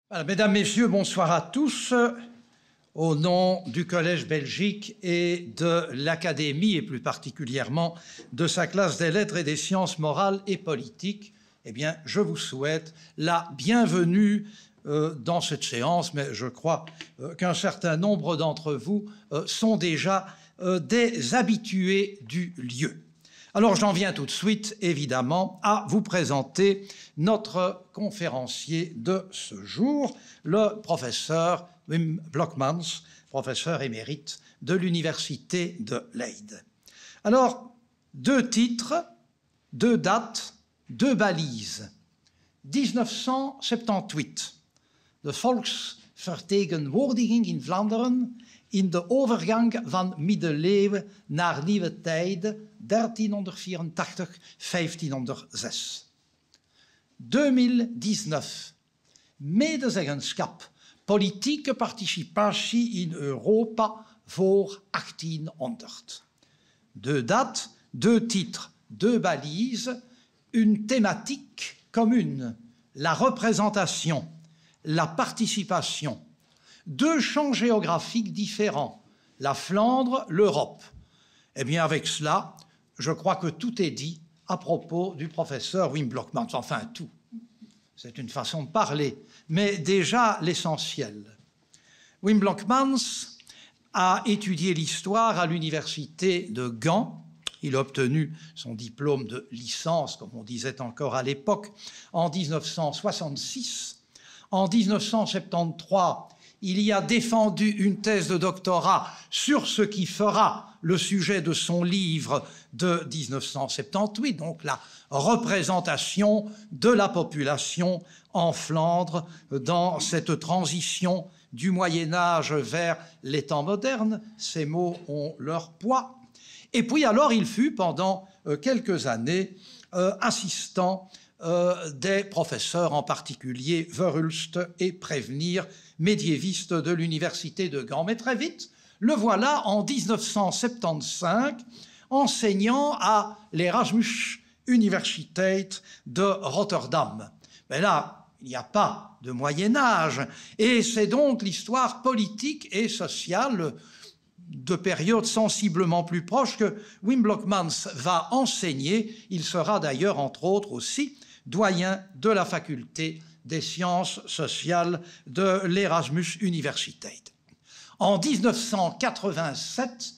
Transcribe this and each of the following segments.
Voilà, mesdames, messieurs, bonsoir à tous. Au nom du Collège Belgique et de l'Académie, et plus particulièrement de sa classe des lettres et des sciences morales et politiques, eh bien, je vous souhaite la bienvenue dans cette séance, mais je crois qu'un certain nombre d'entre vous sont déjà des habitués du lieu. Alors j'en viens tout de suite, évidemment, à vous présenter notre conférencier de ce jour, le professeur Wim Blokmans, professeur émérite de l'Université de Leyde. Alors, 2 titres, 2 dates, 2 balises. 1978, de Volksvertegenwoordiging in Vlaanderen in de overgang van middeleeuwen naar nieuwe tijden 1384-1506. 2019, medezeggenschap, politieke participatie in Europa voor 1800. 2 dates, 2 titres, 2 balises, une thématique commune, la représentation, la participation. 2 champs géographiques différents, la Flandre, l'Europe. Eh bien, avec cela, je crois que tout est dit à propos du professeur Wim Blokmans. Enfin, tout. C'est une façon de parler, mais déjà l'essentiel. Wim Blokmans a étudié l'histoire à l'université de Gand. Il a obtenu son diplôme de licence, comme on disait encore à l'époque, en 1966. En 1973, il y a défendu une thèse de doctorat sur ce qui fera le sujet de son livre de 1978, donc la représentation de la population en Flandre dans cette transition du Moyen-Âge vers les temps modernes. Ces mots ont leur poids. Et puis alors, il fut pendant quelques années assistant des professeurs, en particulier Verhulst et Prévenir, médiéviste de l'université de Gand. Mais très vite, le voilà en 1975 enseignant à l'Erasmus Universiteit de Rotterdam. Mais là, il n'y a pas de Moyen-Âge, et c'est donc l'histoire politique et sociale de périodes sensiblement plus proches que Wim Blokmans va enseigner. Il sera d'ailleurs, entre autres aussi, doyen de la faculté des sciences sociales de l'Erasmus Universiteit. En 1987,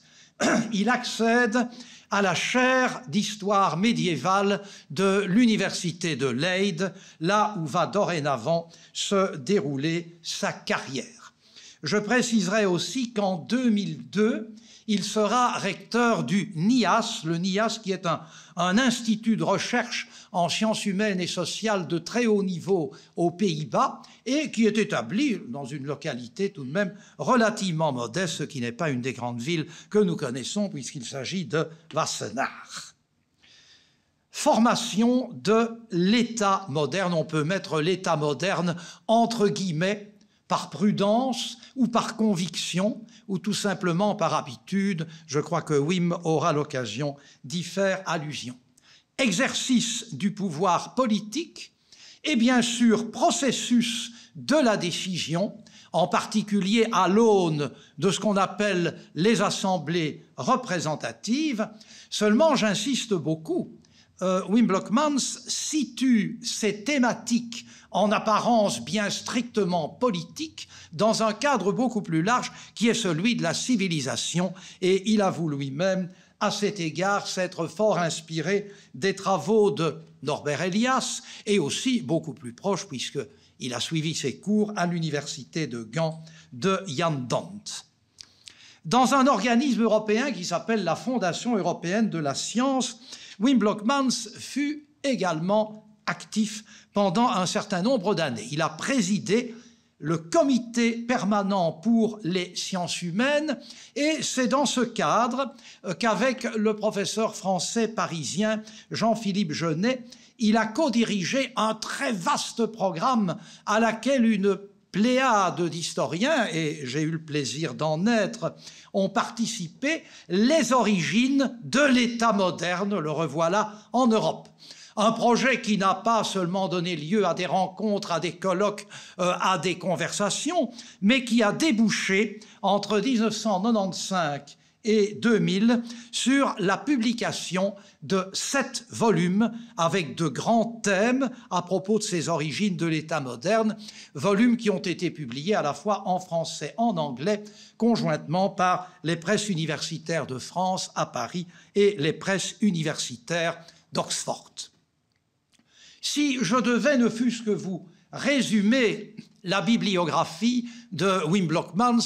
il accède à la chaire d'histoire médiévale de l'Université de Leyde, là où va dorénavant se dérouler sa carrière. Je préciserai aussi qu'en 2002, il sera recteur du NIAS, le NIAS qui est un institut de recherche en sciences humaines et sociales de très haut niveau aux Pays-Bas et qui est établi dans une localité tout de même relativement modeste, ce qui n'est pas une des grandes villes que nous connaissons puisqu'il s'agit de Wassenaar. Formation de l'État moderne, on peut mettre l'État moderne entre guillemets par prudence ou par conviction, ou tout simplement par habitude. Je crois que Wim aura l'occasion d'y faire allusion. Exercice du pouvoir politique et bien sûr processus de la décision, en particulier à l'aune de ce qu'on appelle les assemblées représentatives. Seulement, j'insiste beaucoup, Wim Blokmans situe ces thématiques en apparence bien strictement politique, dans un cadre beaucoup plus large qui est celui de la civilisation, et il avoue lui-même à cet égard s'être fort inspiré des travaux de Norbert Elias et aussi beaucoup plus proche, puisqu'il a suivi ses cours à l'université de Gand de Jan Dont. Dans un organisme européen qui s'appelle la Fondation européenne de la science, Wim Blokmans fut également actif pendant un certain nombre d'années. Il a présidé le comité permanent pour les sciences humaines et c'est dans ce cadre qu'avec le professeur français parisien Jean-Philippe Genet, il a co-dirigé un très vaste programme à laquelle une pléiade d'historiens, et j'ai eu le plaisir d'en être, ont participé, les origines de l'État moderne, le revoilà en Europe. Un projet qui n'a pas seulement donné lieu à des rencontres, à des colloques, à des conversations, mais qui a débouché entre 1995 et 2000 sur la publication de 7 volumes avec de grands thèmes à propos de ses origines de l'État moderne, volumes qui ont été publiés à la fois en français et en anglais, conjointement par les presses universitaires de France à Paris et les presses universitaires d'Oxford. Si je devais, ne fût-ce que vous, résumer la bibliographie de Wim Blokmans,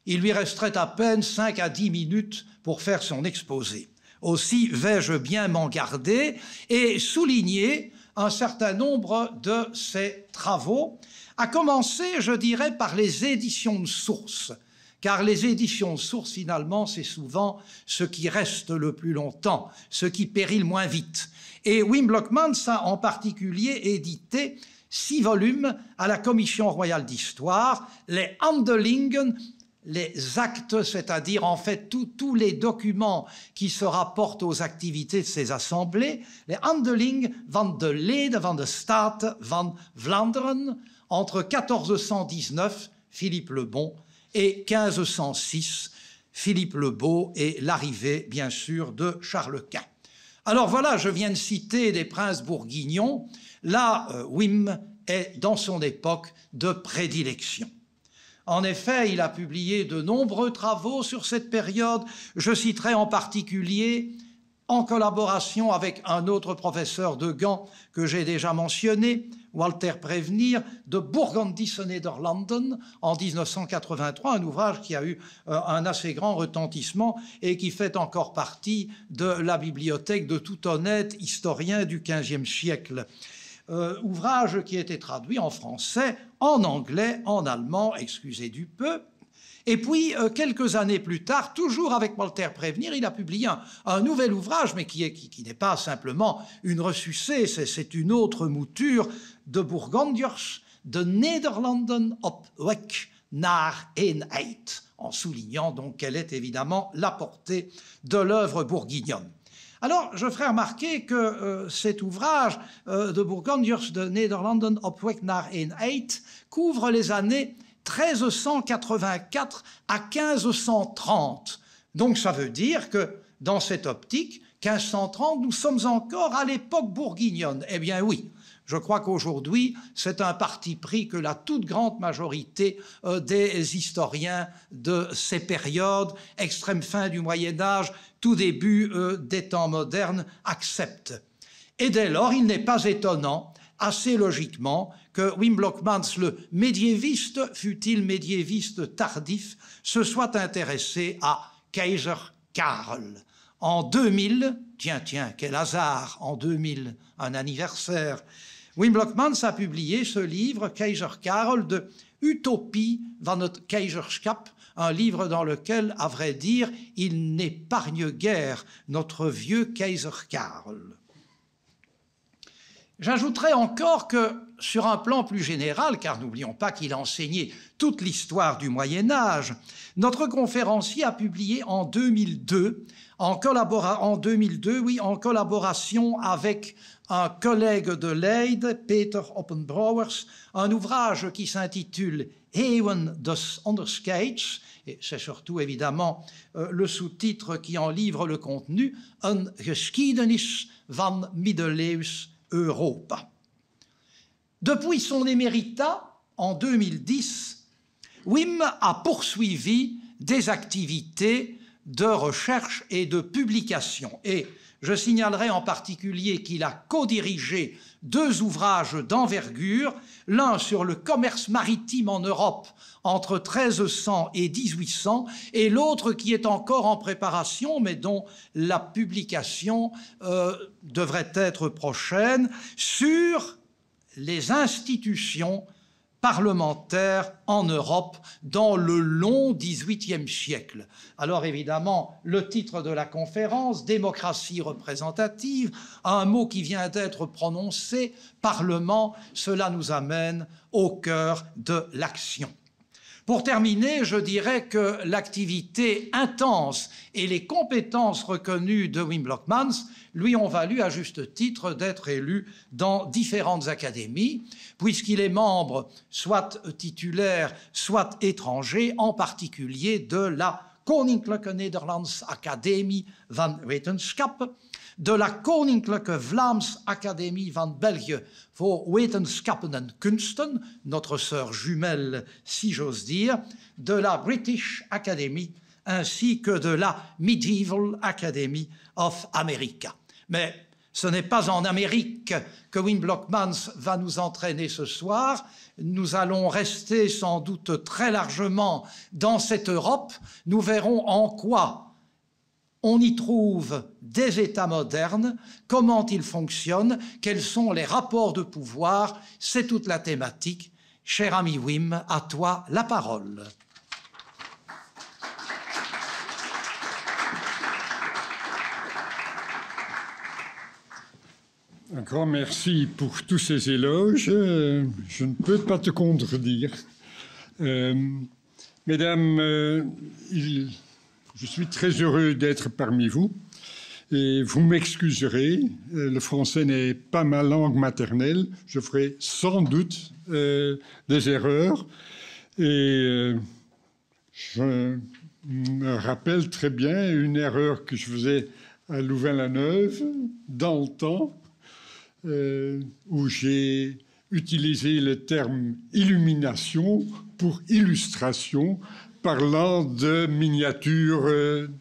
il lui resterait à peine 5 à 10 minutes pour faire son exposé. Aussi vais-je bien m'en garder et souligner un certain nombre de ses travaux, à commencer, je dirais, par les éditions de source, car les éditions de source, finalement, c'est souvent ce qui reste le plus longtemps, ce qui périt le moins vite. Et Wim Blokmans a en particulier édité 6 volumes à la Commission royale d'histoire, les Handelingen, les actes, c'est-à-dire en fait tous les documents qui se rapportent aux activités de ces assemblées, les Handelingen van de Leden van de Staten van Vlaanderen, entre 1419, Philippe le Bon, et 1506, Philippe le Beau et l'arrivée, bien sûr, de Charles Quint. Alors voilà, je viens de citer des princes bourguignons. Là, Wim est dans son époque de prédilection. En effet, il a publié de nombreux travaux sur cette période. Je citerai en particulier, en collaboration avec un autre professeur de Gand que j'ai déjà mentionné, Walter Prevenir, de Bourgondische Nederlanden en 1983, un ouvrage qui a eu un assez grand retentissement et qui fait encore partie de la bibliothèque de tout honnête historien du XVe siècle. Ouvrage qui a été traduit en français, en anglais, en allemand, excusez du peu. Et puis, quelques années plus tard, toujours avec Walter Prevenir, il a publié un nouvel ouvrage, mais qui n'est pas simplement une ressucée, c'est une autre mouture de Bourgondiërs, de Nederlanden op weg naar eenheid, en soulignant donc quelle est évidemment la portée de l'œuvre bourguignonne. Alors, je ferai remarquer que cet ouvrage de Bourgondiërs de Nederlanden op weg naar eenheid couvre les années 1384 à 1530. Donc ça veut dire que dans cette optique, 1530, nous sommes encore à l'époque bourguignonne. Eh bien oui, je crois qu'aujourd'hui, c'est un parti pris que la toute grande majorité des historiens de ces périodes, extrême fin du Moyen-Âge, tout début des temps modernes, acceptent. Et dès lors, il n'est pas étonnant, assez logiquement, que Wim Blokmans, le médiéviste, fût-il médiéviste tardif, se soit intéressé à Keizer Karel. En 2000, tiens, quel hasard, en 2000, un anniversaire, Wim Blokmans a publié ce livre, Keizer Karel, de Utopie van het Keizerschap, un livre dans lequel, à vrai dire, il n'épargne guère notre vieux Keizer Karel. J'ajouterai encore que, sur un plan plus général, car n'oublions pas qu'il a enseigné toute l'histoire du Moyen-Âge, notre conférencier a publié en 2002, en collaboration avec un collègue de Leyde, Peter Oppenbrouwers, un ouvrage qui s'intitule Eeuwen des onderscheids, et c'est surtout évidemment le sous-titre qui en livre le contenu, Een geschiedenis van middeleeuws Europa. Depuis son éméritat, en 2010, Wim a poursuivi des activités de recherche et de publication. Et je signalerai en particulier qu'il a co-dirigé 2 ouvrages d'envergure, l'un sur le commerce maritime en Europe entre 1300 et 1800, et l'autre qui est encore en préparation, mais dont la publication devrait être prochaine, sur les institutions parlementaires en Europe dans le long XVIIIe siècle. Alors évidemment, le titre de la conférence, démocratie représentative, un mot qui vient d'être prononcé, Parlement, cela nous amène au cœur de l'action. Pour terminer, je dirais que l'activité intense et les compétences reconnues de Wim Blokmans lui ont valu à juste titre d'être élu dans différentes académies, puisqu'il est membre soit titulaire, soit étranger, en particulier de la Koninklijke Nederlandse Academie van Wetenschap, de la Koninklijke Vlaamse Academie van België voor Wetenschappen en Kunsten, notre sœur jumelle, si j'ose dire, de la British Academy, ainsi que de la Medieval Academy of America. Mais ce n'est pas en Amérique que Wim Blokmans va nous entraîner ce soir. Nous allons rester sans doute très largement dans cette Europe. Nous verrons en quoi on y trouve des États modernes, comment ils fonctionnent, quels sont les rapports de pouvoir. C'est toute la thématique. Cher ami Wim, à toi la parole. Un grand merci pour tous ces éloges. Je ne peux pas te contredire. Mesdames, je suis très heureux d'être parmi vous et vous m'excuserez, le français n'est pas ma langue maternelle, je ferai sans doute des erreurs et je me rappelle très bien une erreur que je faisais à Louvain-la-Neuve dans le temps où j'ai utilisé le terme illumination pour illustration parlant de miniatures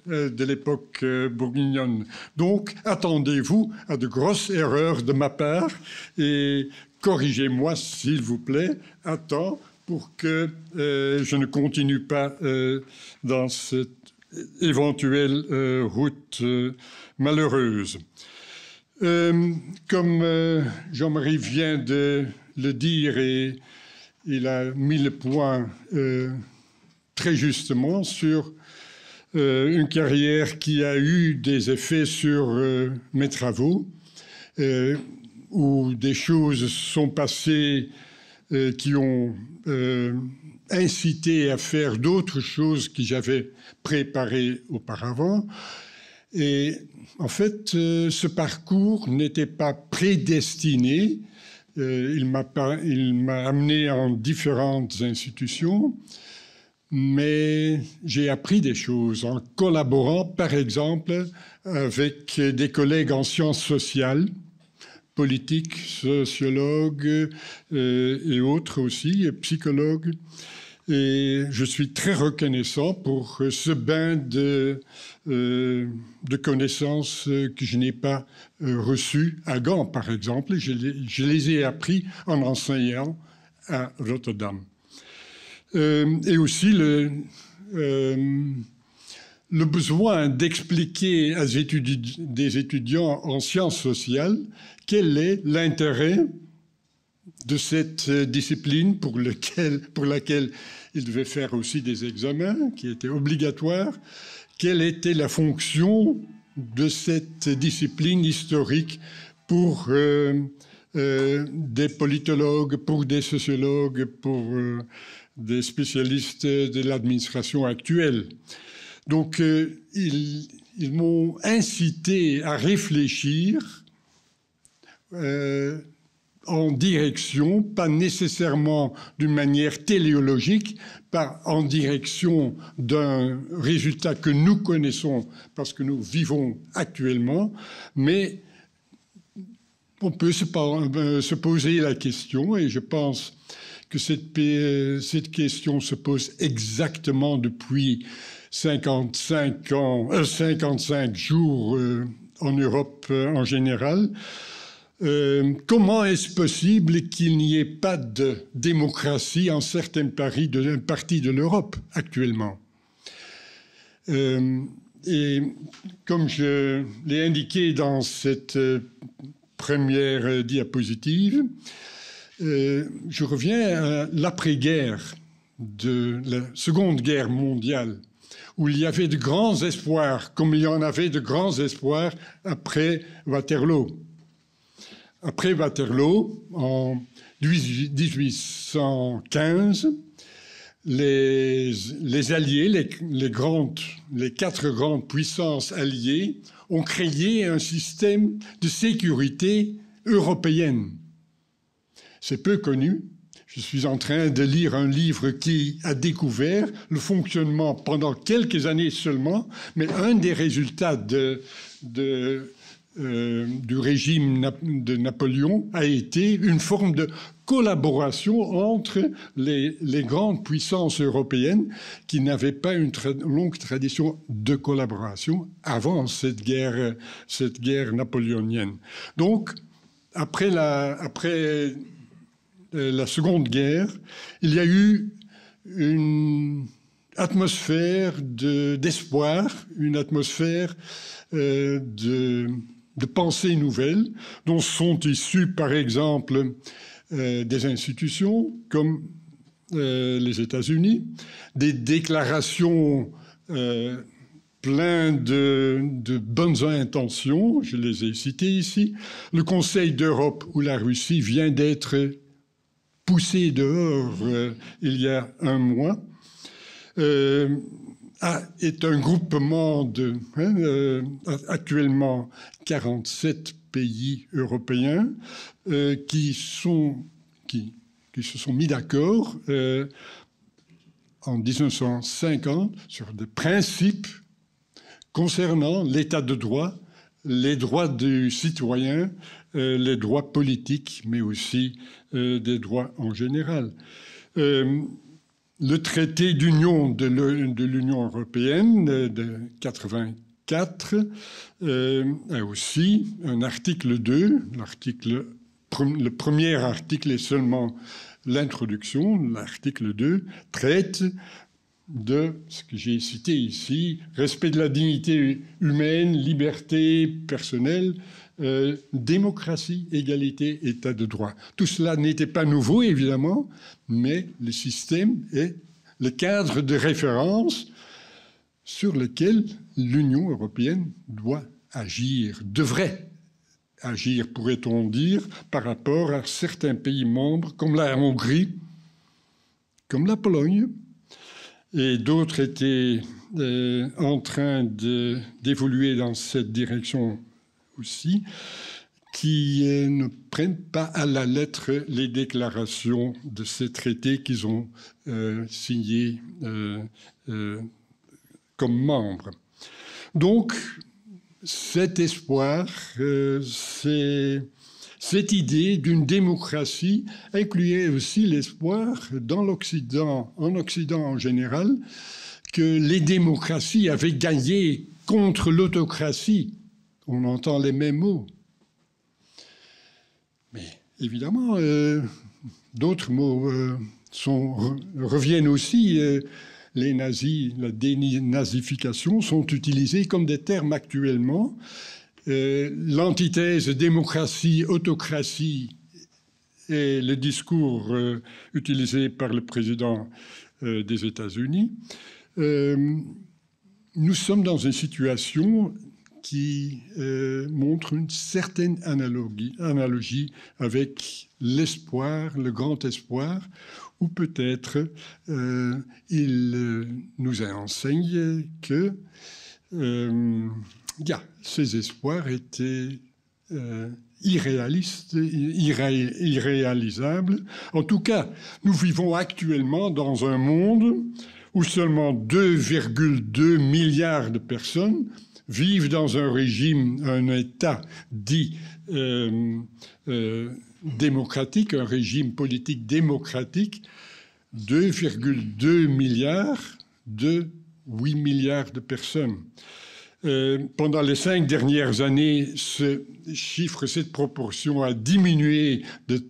de l'époque bourguignonne. Donc, attendez-vous à de grosses erreurs de ma part et corrigez-moi, s'il vous plaît, à temps pour que je ne continue pas dans cette éventuelle route malheureuse. Comme Jean-Marie vient de le dire et il a mis le point très justement sur une carrière qui a eu des effets sur mes travaux, où des choses sont passées qui ont incité à faire d'autres choses que j'avais préparées auparavant. Et en fait, ce parcours n'était pas prédestiné. Il m'a amené en différentes institutions, mais j'ai appris des choses en collaborant, par exemple, avec des collègues en sciences sociales, politiques, sociologues et autres aussi, psychologues. Et je suis très reconnaissant pour ce bain de connaissances que je n'ai pas reçues à Gand, par exemple. Je les ai appris en enseignant à Rotterdam. Et aussi le besoin d'expliquer à des étudiants en sciences sociales quel est l'intérêt de cette discipline pour laquelle il devait faire aussi des examens qui étaient obligatoires, quelle était la fonction de cette discipline historique pour des politologues, pour des sociologues, pour des spécialistes de l'administration actuelle. Donc, ils m'ont incité à réfléchir en direction, pas nécessairement d'une manière téléologique, pas en direction d'un résultat que nous connaissons parce que nous vivons actuellement, mais on peut se poser la question, et je pense que cette question se pose exactement depuis 55 jours en Europe en général. Comment est-ce possible qu'il n'y ait pas de démocratie en certaines parties de l'Europe actuellement? Et comme je l'ai indiqué dans cette première diapositive, je reviens à l'après-guerre de la Seconde Guerre mondiale, où il y avait de grands espoirs, comme il y en avait de grands espoirs après Waterloo. Après Waterloo, en 1815, les alliés, les 4 grandes puissances alliées ont créé un système de sécurité européenne. C'est peu connu. Je suis en train de lire un livre qui a découvert le fonctionnement pendant quelques années seulement, mais un des résultats du régime de Napoléon a été une forme de collaboration entre les grandes puissances européennes qui n'avaient pas une longue tradition de collaboration avant cette guerre napoléonienne. Donc, après la Seconde Guerre, il y a eu une atmosphère d'espoir, une atmosphère de pensée nouvelle, dont sont issues, par exemple, des institutions comme les États-Unis, des déclarations pleines de bonnes intentions, je les ai citées ici. Le Conseil d'Europe, où la Russie vient d'être poussée dehors il y a un mois, est un groupement de actuellement 47 pays européens qui se sont mis d'accord en 1950 sur des principes concernant l'état de droit, les droits du citoyen, les droits politiques, mais aussi des droits en général. Le traité d'union de l'Union européenne de 1984 a aussi un article 2. Le premier article est seulement l'introduction. L'article 2 traite de ce que j'ai cité ici, respect de la dignité humaine, liberté personnelle, démocratie, égalité, état de droit. Tout cela n'était pas nouveau, évidemment, mais le système est le cadre de référence sur lequel l'Union européenne doit agir, devrait agir, pourrait-on dire, par rapport à certains pays membres, comme la Hongrie, comme la Pologne, et d'autres étaient en train d'évoluer dans cette direction aussi, qui ne prennent pas à la lettre les déclarations de ces traités qu'ils ont signés comme membres. Donc, cet espoir, cette idée d'une démocratie incluait aussi l'espoir en Occident en général, que les démocraties avaient gagné contre l'autocratie. On entend les mêmes mots. Mais évidemment, d'autres mots reviennent aussi. Les nazis, la dénazification sont utilisés comme des termes actuellement. L'antithèse démocratie-autocratie est le discours utilisé par le président des États-Unis. Nous sommes dans une situation qui montre une certaine analogie avec l'espoir, le grand espoir, ou peut-être il nous enseigne que ces espoirs étaient irréalistes, irréalisables. En tout cas, nous vivons actuellement dans un monde où seulement 2,2 milliards de personnes vivent dans un régime, un État dit démocratique, un régime politique démocratique, 2,2 milliards de 8 milliards de personnes. Pendant les 5 dernières années, cette proportion a diminué de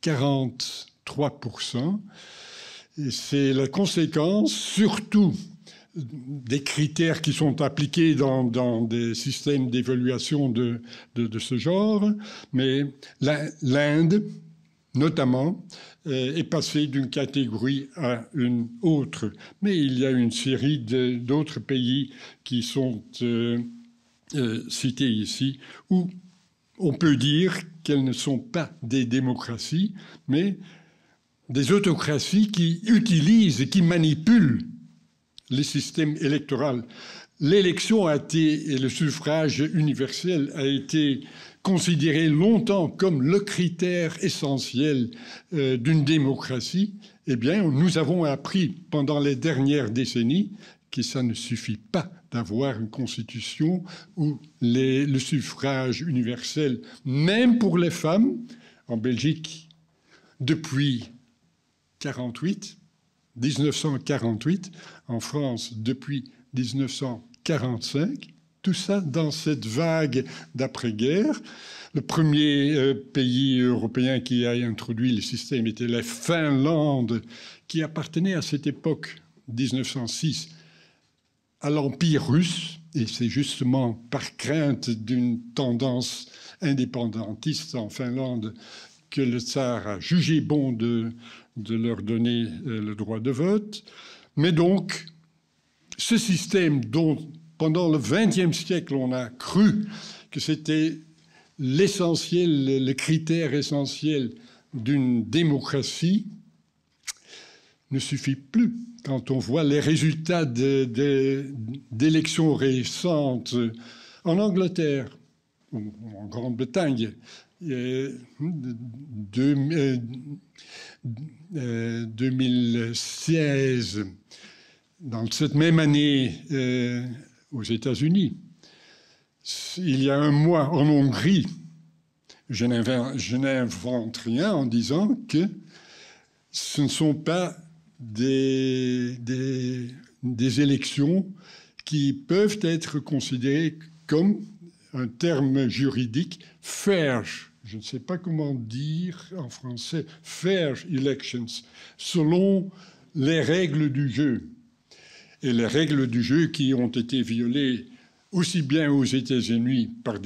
43%. Et c'est la conséquence, surtout, des critères qui sont appliqués dans des systèmes d'évaluation de ce genre. Mais l'Inde, notamment, est passée d'une catégorie à une autre. Mais il y a une série d'autres pays qui sont cités ici, où on peut dire qu'elles ne sont pas des démocraties, mais des autocraties qui utilisent et qui manipulent les systèmes électoraux. L'élection a été, et le suffrage universel a été considéré longtemps comme le critère essentiel d'une démocratie. Eh bien, nous avons appris pendant les dernières décennies que ça ne suffit pas d'avoir une constitution où le suffrage universel, même pour les femmes, en Belgique, depuis 1948, en France depuis 1945, tout ça dans cette vague d'après-guerre. Le premier pays européen qui a introduit le système était la Finlande, qui appartenait à cette époque, 1906, à l'Empire russe. Et c'est justement par crainte d'une tendance indépendantiste en Finlande que le tsar a jugé bon de leur donner le droit de vote. Mais donc, ce système dont, pendant le XXe siècle, on a cru que c'était l'essentiel, le critère essentiel d'une démocratie, ne suffit plus. Quand on voit les résultats d'élections récentes en Angleterre, ou en Grande-Bretagne, 2016, dans cette même année aux États-Unis, il y a un mois en Hongrie, je n'invente rien en disant que ce ne sont pas des élections qui peuvent être considérées comme un terme juridique fair. Je ne sais pas comment dire en français, fair elections, selon les règles du jeu. Et les règles du jeu qui ont été violées aussi bien aux États-Unis par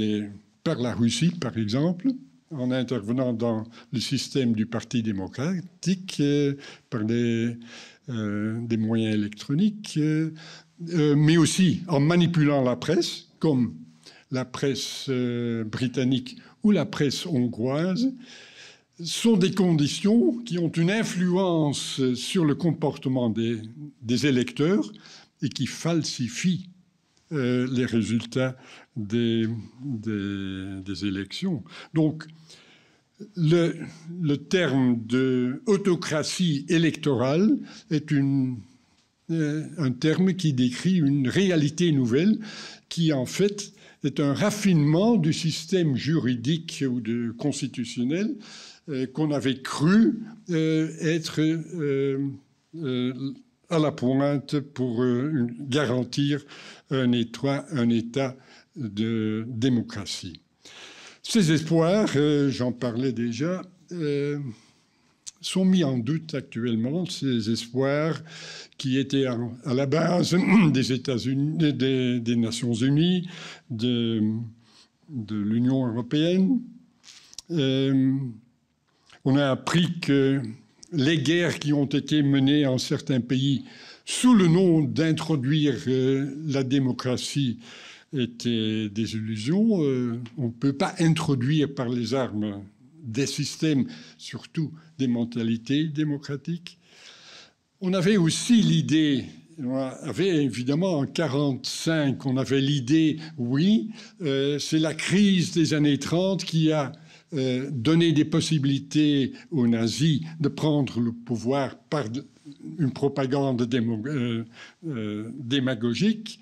la Russie, par exemple, en intervenant dans le système du Parti démocratique, par des moyens électroniques, mais aussi en manipulant la presse, comme la presse britannique ou la presse hongroise, sont des conditions qui ont une influence sur le comportement des électeurs et qui falsifient les résultats des élections. Donc, le terme d'autocratie électorale est un terme qui décrit une réalité nouvelle qui, en fait, est un raffinement du système juridique ou constitutionnel qu'on avait cru être à la pointe pour garantir un état de démocratie. Ces espoirs, j'en parlais déjà, sont mis en doute actuellement, ces espoirs qui étaient à la base des États-Unis, des Nations Unies, de l'Union européenne. On a appris que les guerres qui ont été menées en certains pays sous le nom d'introduire la démocratie étaient des illusions. On ne peut pas introduire par les armes des systèmes, surtout des mentalités démocratiques. On avait aussi l'idée, on avait évidemment en 1945, on avait l'idée, oui, c'est la crise des années 30 qui a donné des possibilités aux nazis de prendre le pouvoir par une propagande démagogique.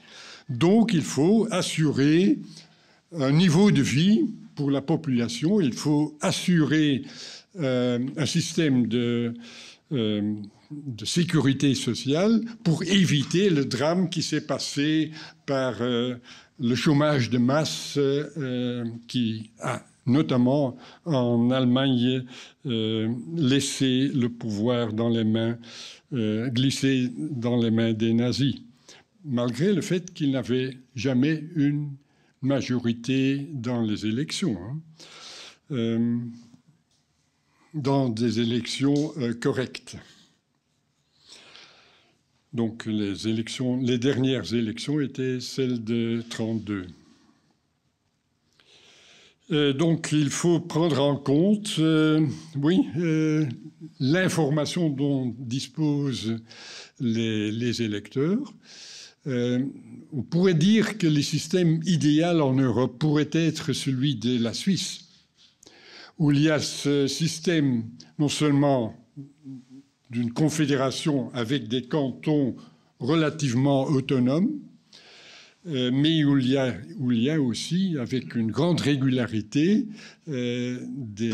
Donc il faut assurer un niveau de vie pour la population, il faut assurer un système de sécurité sociale pour éviter le drame qui s'est passé par le chômage de masse qui a notamment en Allemagne laissé le pouvoir dans les mains, glissé dans les mains des nazis, malgré le fait qu'ils n'avaient jamais une majorité dans les élections, dans des élections correctes. Donc les dernières élections étaient celles de 1932. Donc il faut prendre en compte, l'information dont disposent les électeurs. On pourrait dire que le système idéal en Europe pourrait être celui de la Suisse, où il y a ce système non seulement d'une confédération avec des cantons relativement autonomes, mais où il y a aussi, avec une grande régularité, des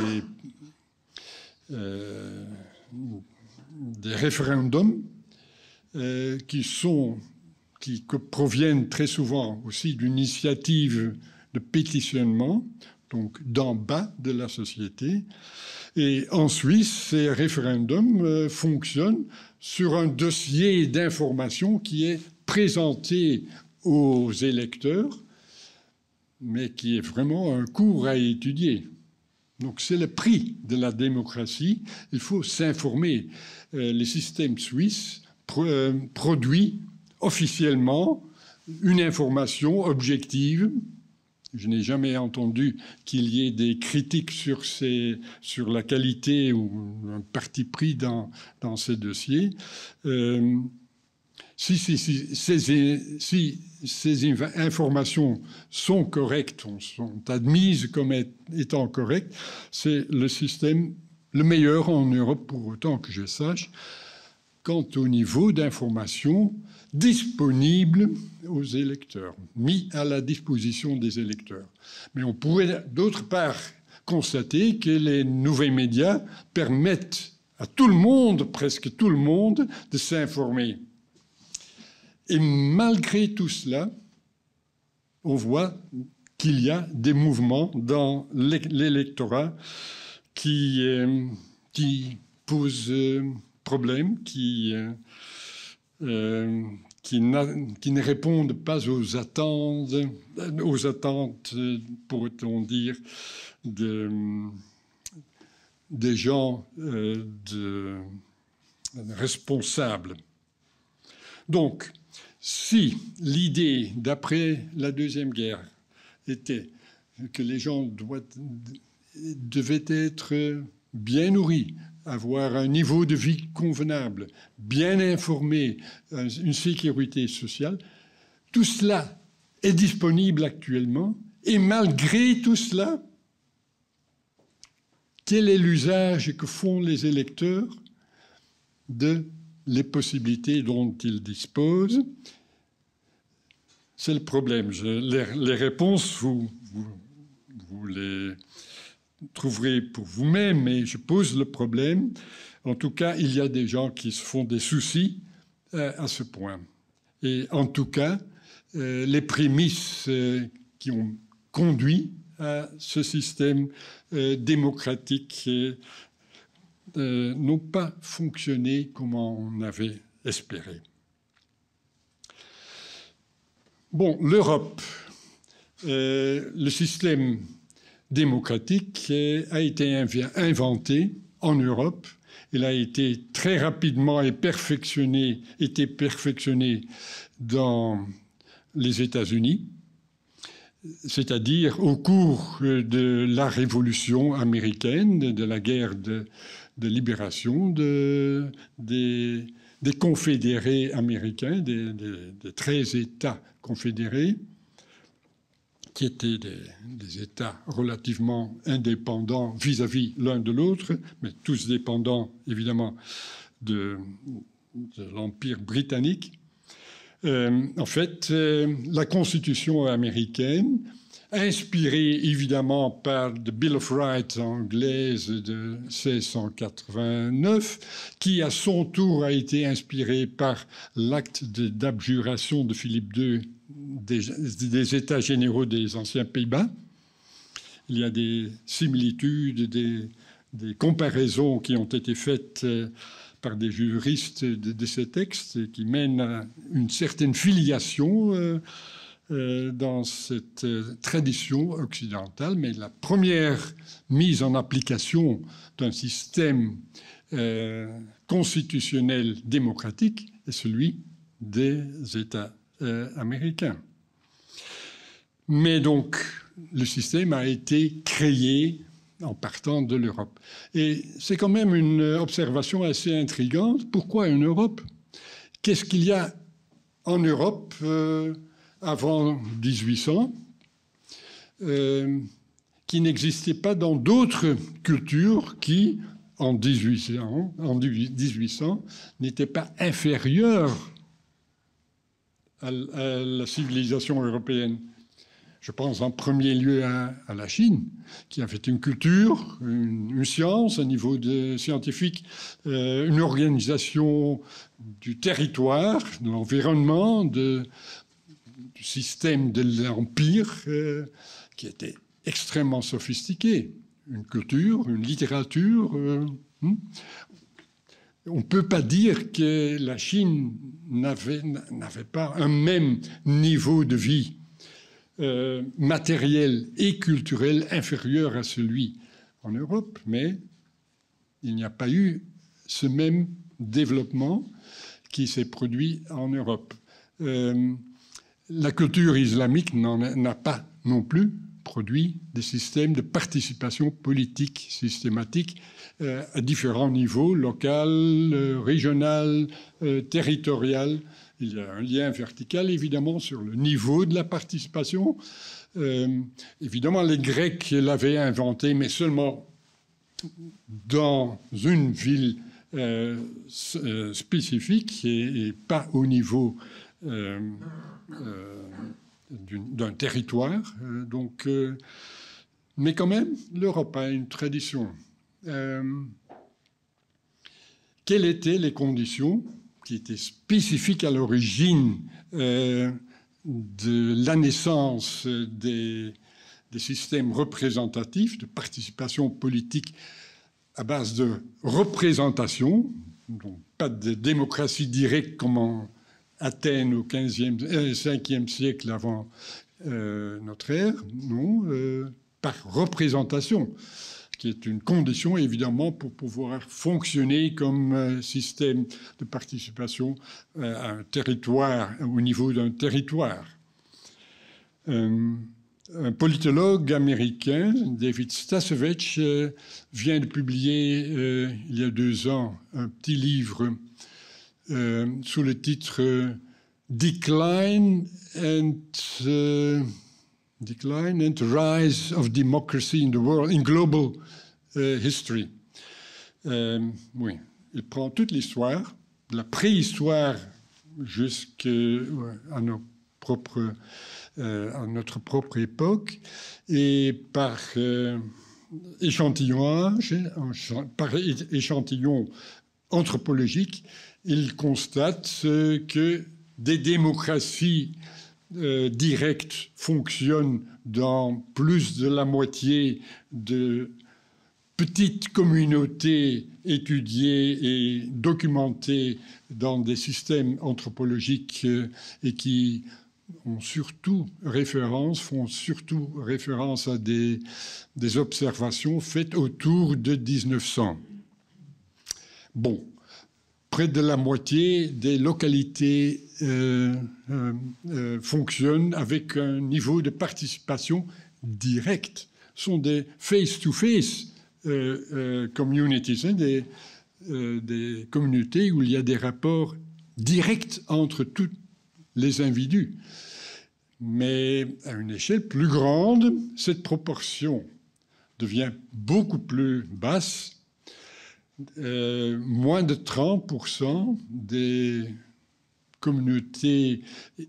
référendums qui proviennent très souvent aussi d'une initiative de pétitionnement, donc d'en bas de la société. Et en Suisse, ces référendums fonctionnent sur un dossier d'information qui est présenté aux électeurs, mais qui est vraiment un cours à étudier. Donc c'est le prix de la démocratie. Il faut s'informer. Le système suisse produit officiellement une information objective. Je n'ai jamais entendu qu'il y ait des critiques sur la qualité ou un parti pris dans ces dossiers. Si ces informations sont correctes, sont admises comme étant correctes, c'est le système le meilleur en Europe, pour autant que je sache, quant au niveau d'information disponible aux électeurs, mis à la disposition des électeurs. Mais on pourrait d'autre part constater que les nouveaux médias permettent à tout le monde, presque tout le monde, de s'informer. Et malgré tout cela, on voit qu'il y a des mouvements dans l'électorat qui posent problème, qui ne répondent pas aux attentes, pourrait-on dire, des gens responsables. Donc, si l'idée d'après la Deuxième Guerre était que les gens devaient être bien nourris, avoir un niveau de vie convenable, bien informés, une sécurité sociale, tout cela est disponible actuellement. Et malgré tout cela, quel est l'usage que font les électeurs de les possibilités dont ils disposent? C'est le problème. Les réponses, vous les trouverez pour vous-même, mais je pose le problème. En tout cas, il y a des gens qui se font des soucis à ce point. Et en tout cas, les prémices qui ont conduit à ce système démocratique n'ont pas fonctionné comme on avait espéré. Bon, l'Europe, le système démocratique a été inventé en Europe. Il a été très rapidement perfectionné dans les États-Unis, c'est-à-dire au cours de la Révolution américaine, de la guerre de libération des confédérés américains, des 13 États confédérés, qui étaient des États relativement indépendants vis-à-vis l'un de l'autre, mais tous dépendants évidemment de l'Empire britannique. En fait, la Constitution américaine, inspirée évidemment par the Bill of Rights anglaise de 1689, qui à son tour a été inspirée par l'acte d'abjuration de Philippe II des États généraux des anciens Pays-Bas. Il y a des similitudes, des comparaisons qui ont été faites par des juristes de ces textes qui mènent à une certaine filiation dans cette tradition occidentale. Mais la première mise en application d'un système constitutionnel démocratique est celui des États américains. Mais donc, le système a été créé en partant de l'Europe. Et c'est quand même une observation assez intrigante. Pourquoi une Europe? Qu'est-ce qu'il y a en Europe avant 1800 qui n'existait pas dans d'autres cultures qui, en 1800 n'étaient pas inférieures à la civilisation européenne? Je pense en premier lieu à la Chine, qui avait une culture, une science, un niveau scientifique, une organisation du territoire, de l'environnement, du système de l'empire, qui était extrêmement sophistiqué. Une culture, une littérature. On ne peut pas dire que la Chine n'avait pas un même niveau de vie matériel et culturel inférieur à celui en Europe, mais il n'y a pas eu ce même développement qui s'est produit en Europe. La culture islamique n'a pas non plus produit des systèmes de participation politique systématique à différents niveaux, local, régional, territorial. Il y a un lien vertical, évidemment, sur le niveau de la participation. Évidemment, les Grecs l'avaient inventé, mais seulement dans une ville spécifique et pas au niveau d'un territoire. Mais quand même, l'Europe a une tradition. Quelles étaient les conditions qui étaient spécifiques à l'origine de la naissance des systèmes représentatifs, de participation politique à base de représentation, donc pas de démocratie directe comme en Athènes au 5e siècle avant notre ère, non, par représentation, qui est une condition évidemment pour pouvoir fonctionner comme système de participation à un territoire, au niveau d'un territoire. Un politologue américain, David Stasevich, vient de publier il y a 2 ans un petit livre sous le titre Decline and Rise of Democracy in the World, in Global History. Oui, il prend toute l'histoire, de la préhistoire jusqu'à notre propre époque, et par échantillon anthropologique, il constate que des démocraties directes fonctionnent dans plus de la moitié de petites communautés étudiées et documentées dans des systèmes anthropologiques et qui font surtout référence à des observations faites autour de 1900. Bon, près de la moitié des localités fonctionnent avec un niveau de participation directe. Ce sont des face-to-face communities, hein, des communautés où il y a des rapports directs entre tous les individus. Mais à une échelle plus grande, cette proportion devient beaucoup plus basse. Moins de 30% des communautés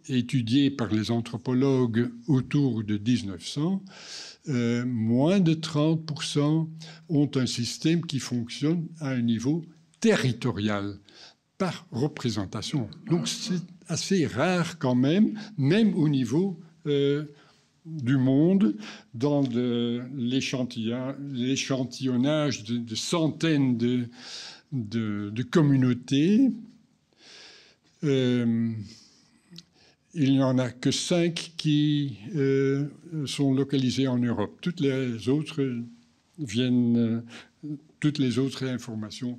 étudiées par les anthropologues autour de 1900, moins de 30% ont un système qui fonctionne à un niveau territorial, par représentation. Donc c'est assez rare quand même au niveau du monde, dans l'échantillonnage de centaines de communautés. Il n'y en a que 5 qui sont localisées en Europe. Toutes les autres informations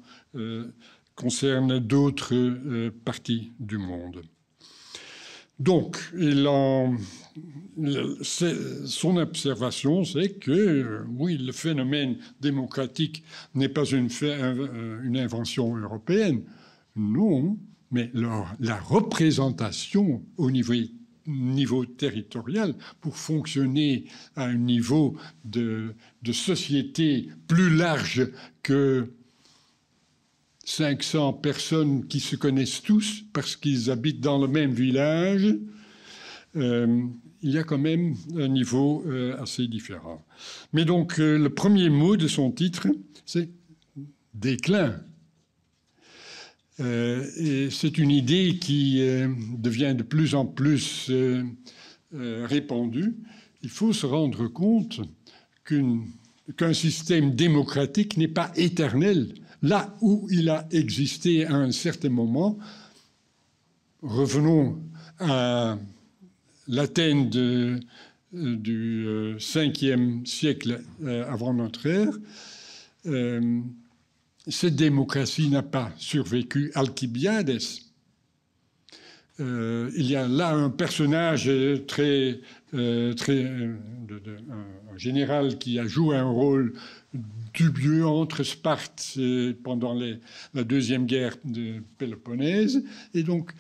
concernent d'autres parties du monde. Donc, son observation, c'est que, oui, le phénomène démocratique n'est pas une invention européenne, non, mais la représentation au niveau territorial, pour fonctionner à un niveau de société plus large que 500 personnes qui se connaissent tous parce qu'ils habitent dans le même village, il y a quand même un niveau assez différent. Mais donc, le premier mot de son titre, c'est « déclin ». Et c'est une idée qui devient de plus en plus répandue. Il faut se rendre compte qu'un système démocratique n'est pas éternel. Là où il a existé à un certain moment, revenons à l'Athènes du 5e siècle avant notre ère, cette démocratie n'a pas survécu. Alcibiades, il y a là un personnage un général qui a joué un rôle dubieux entre Sparte pendant la deuxième guerre de Péloponnèse. Et donc,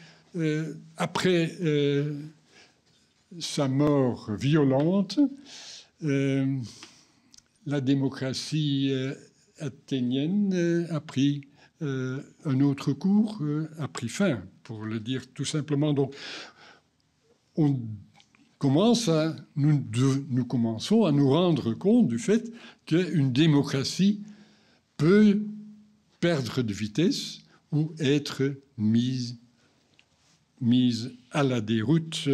après sa mort violente, la démocratie athénienne a pris un autre cours, a pris fin, pour le dire tout simplement. Donc, nous commençons à nous rendre compte du fait qu'une démocratie peut perdre de vitesse ou être mise à la déroute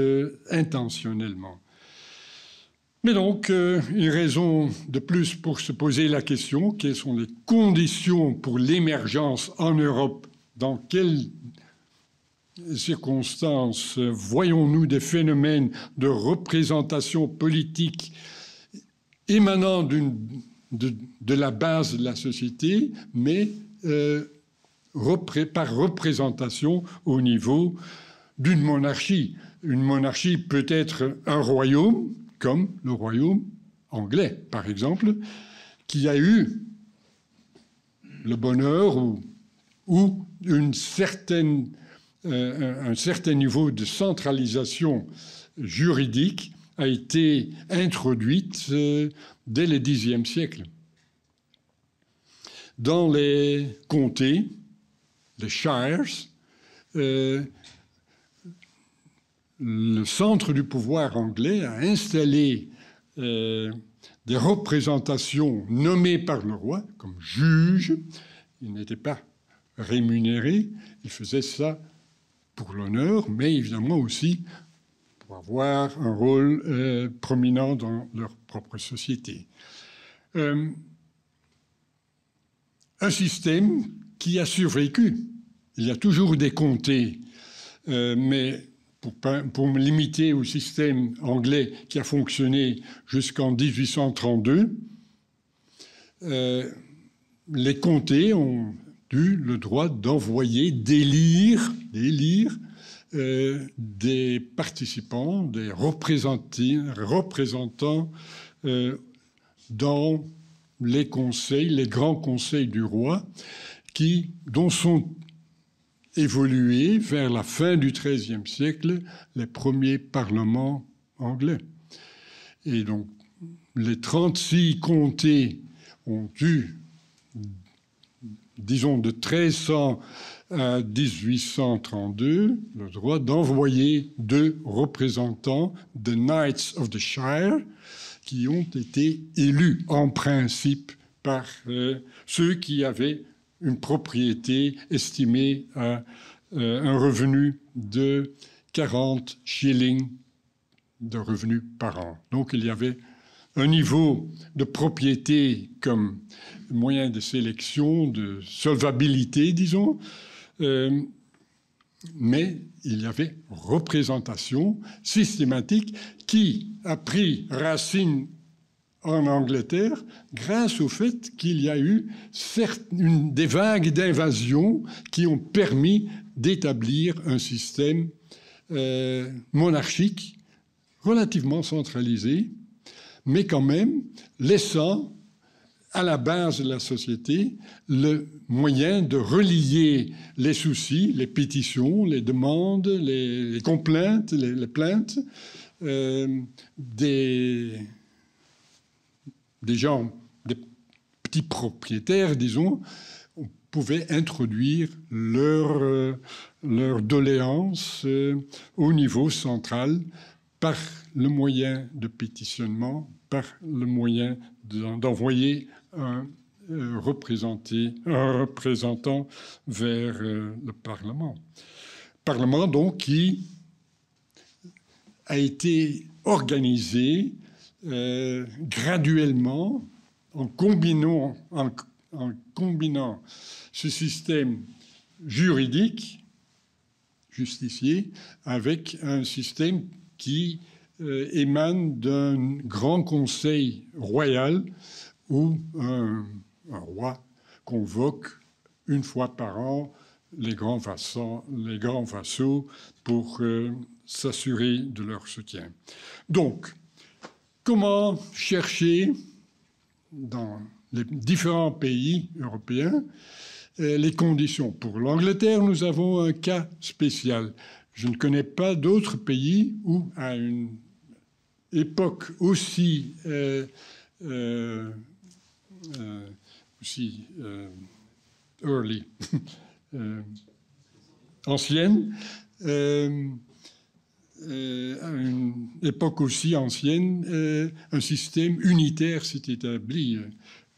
intentionnellement. Mais donc, une raison de plus pour se poser la question, quelles sont les conditions pour l'émergence en Europe? Dans quelles circonstances voyons-nous des phénomènes de représentation politique émanant de la base de la société, mais par représentation au niveau d'une monarchie? Une monarchie peut être un royaume, comme le royaume anglais, par exemple, qui a eu le bonheur ou un certain niveau de centralisation juridique a été introduite dès le Xe siècle. Dans les comtés, les shires, le centre du pouvoir anglais a installé des représentations nommées par le roi comme juges. Ils n'étaient pas rémunérés, ils faisaient ça pour l'honneur, mais évidemment aussi pour avoir un rôle prominent dans leur propre société. Un système qui a survécu. Il y a toujours des comtés, mais pour me limiter au système anglais qui a fonctionné jusqu'en 1832, les comtés ont eu le droit d'envoyer, d'élire des participants, des représentants dans les conseils, les grands conseils du roi, dont sont évolués vers la fin du XIIIe siècle les premiers parlements anglais. Et donc, les 36 comtés ont eu, disons, de 1300 à 1832, le droit d'envoyer 2 représentants, the Knights of the Shire, qui ont été élus en principe par ceux qui avaient une propriété estimée à un revenu de 40 shillings de revenus par an. Donc il y avait un niveau de propriété comme moyen de sélection, de solvabilité, disons, mais il y avait représentation systématique qui a pris racine en Angleterre grâce au fait qu'il y a eu des vagues d'invasion qui ont permis d'établir un système monarchique, relativement centralisé, mais quand même laissant à la base de la société le moyen de relier les soucis, les pétitions, les demandes, les complaintes, les plaintes des gens, des petits propriétaires, disons, pouvaient introduire leur doléances au niveau central par le moyen de pétitionnement, par le moyen d'envoyer un représentant vers le Parlement. Parlement, donc, qui a été organisé graduellement en combinant ce système juridique, justicier, avec un système qui émane d'un grand conseil royal où un roi convoque une fois par an les grands vassaux pour s'assurer de leur soutien. Donc, comment chercher dans les différents pays européens les conditions? Pour l'Angleterre, nous avons un cas spécial. Je ne connais pas d'autres pays où, à une époque aussi early, ancienne, à une époque aussi ancienne, un système unitaire s'est établi.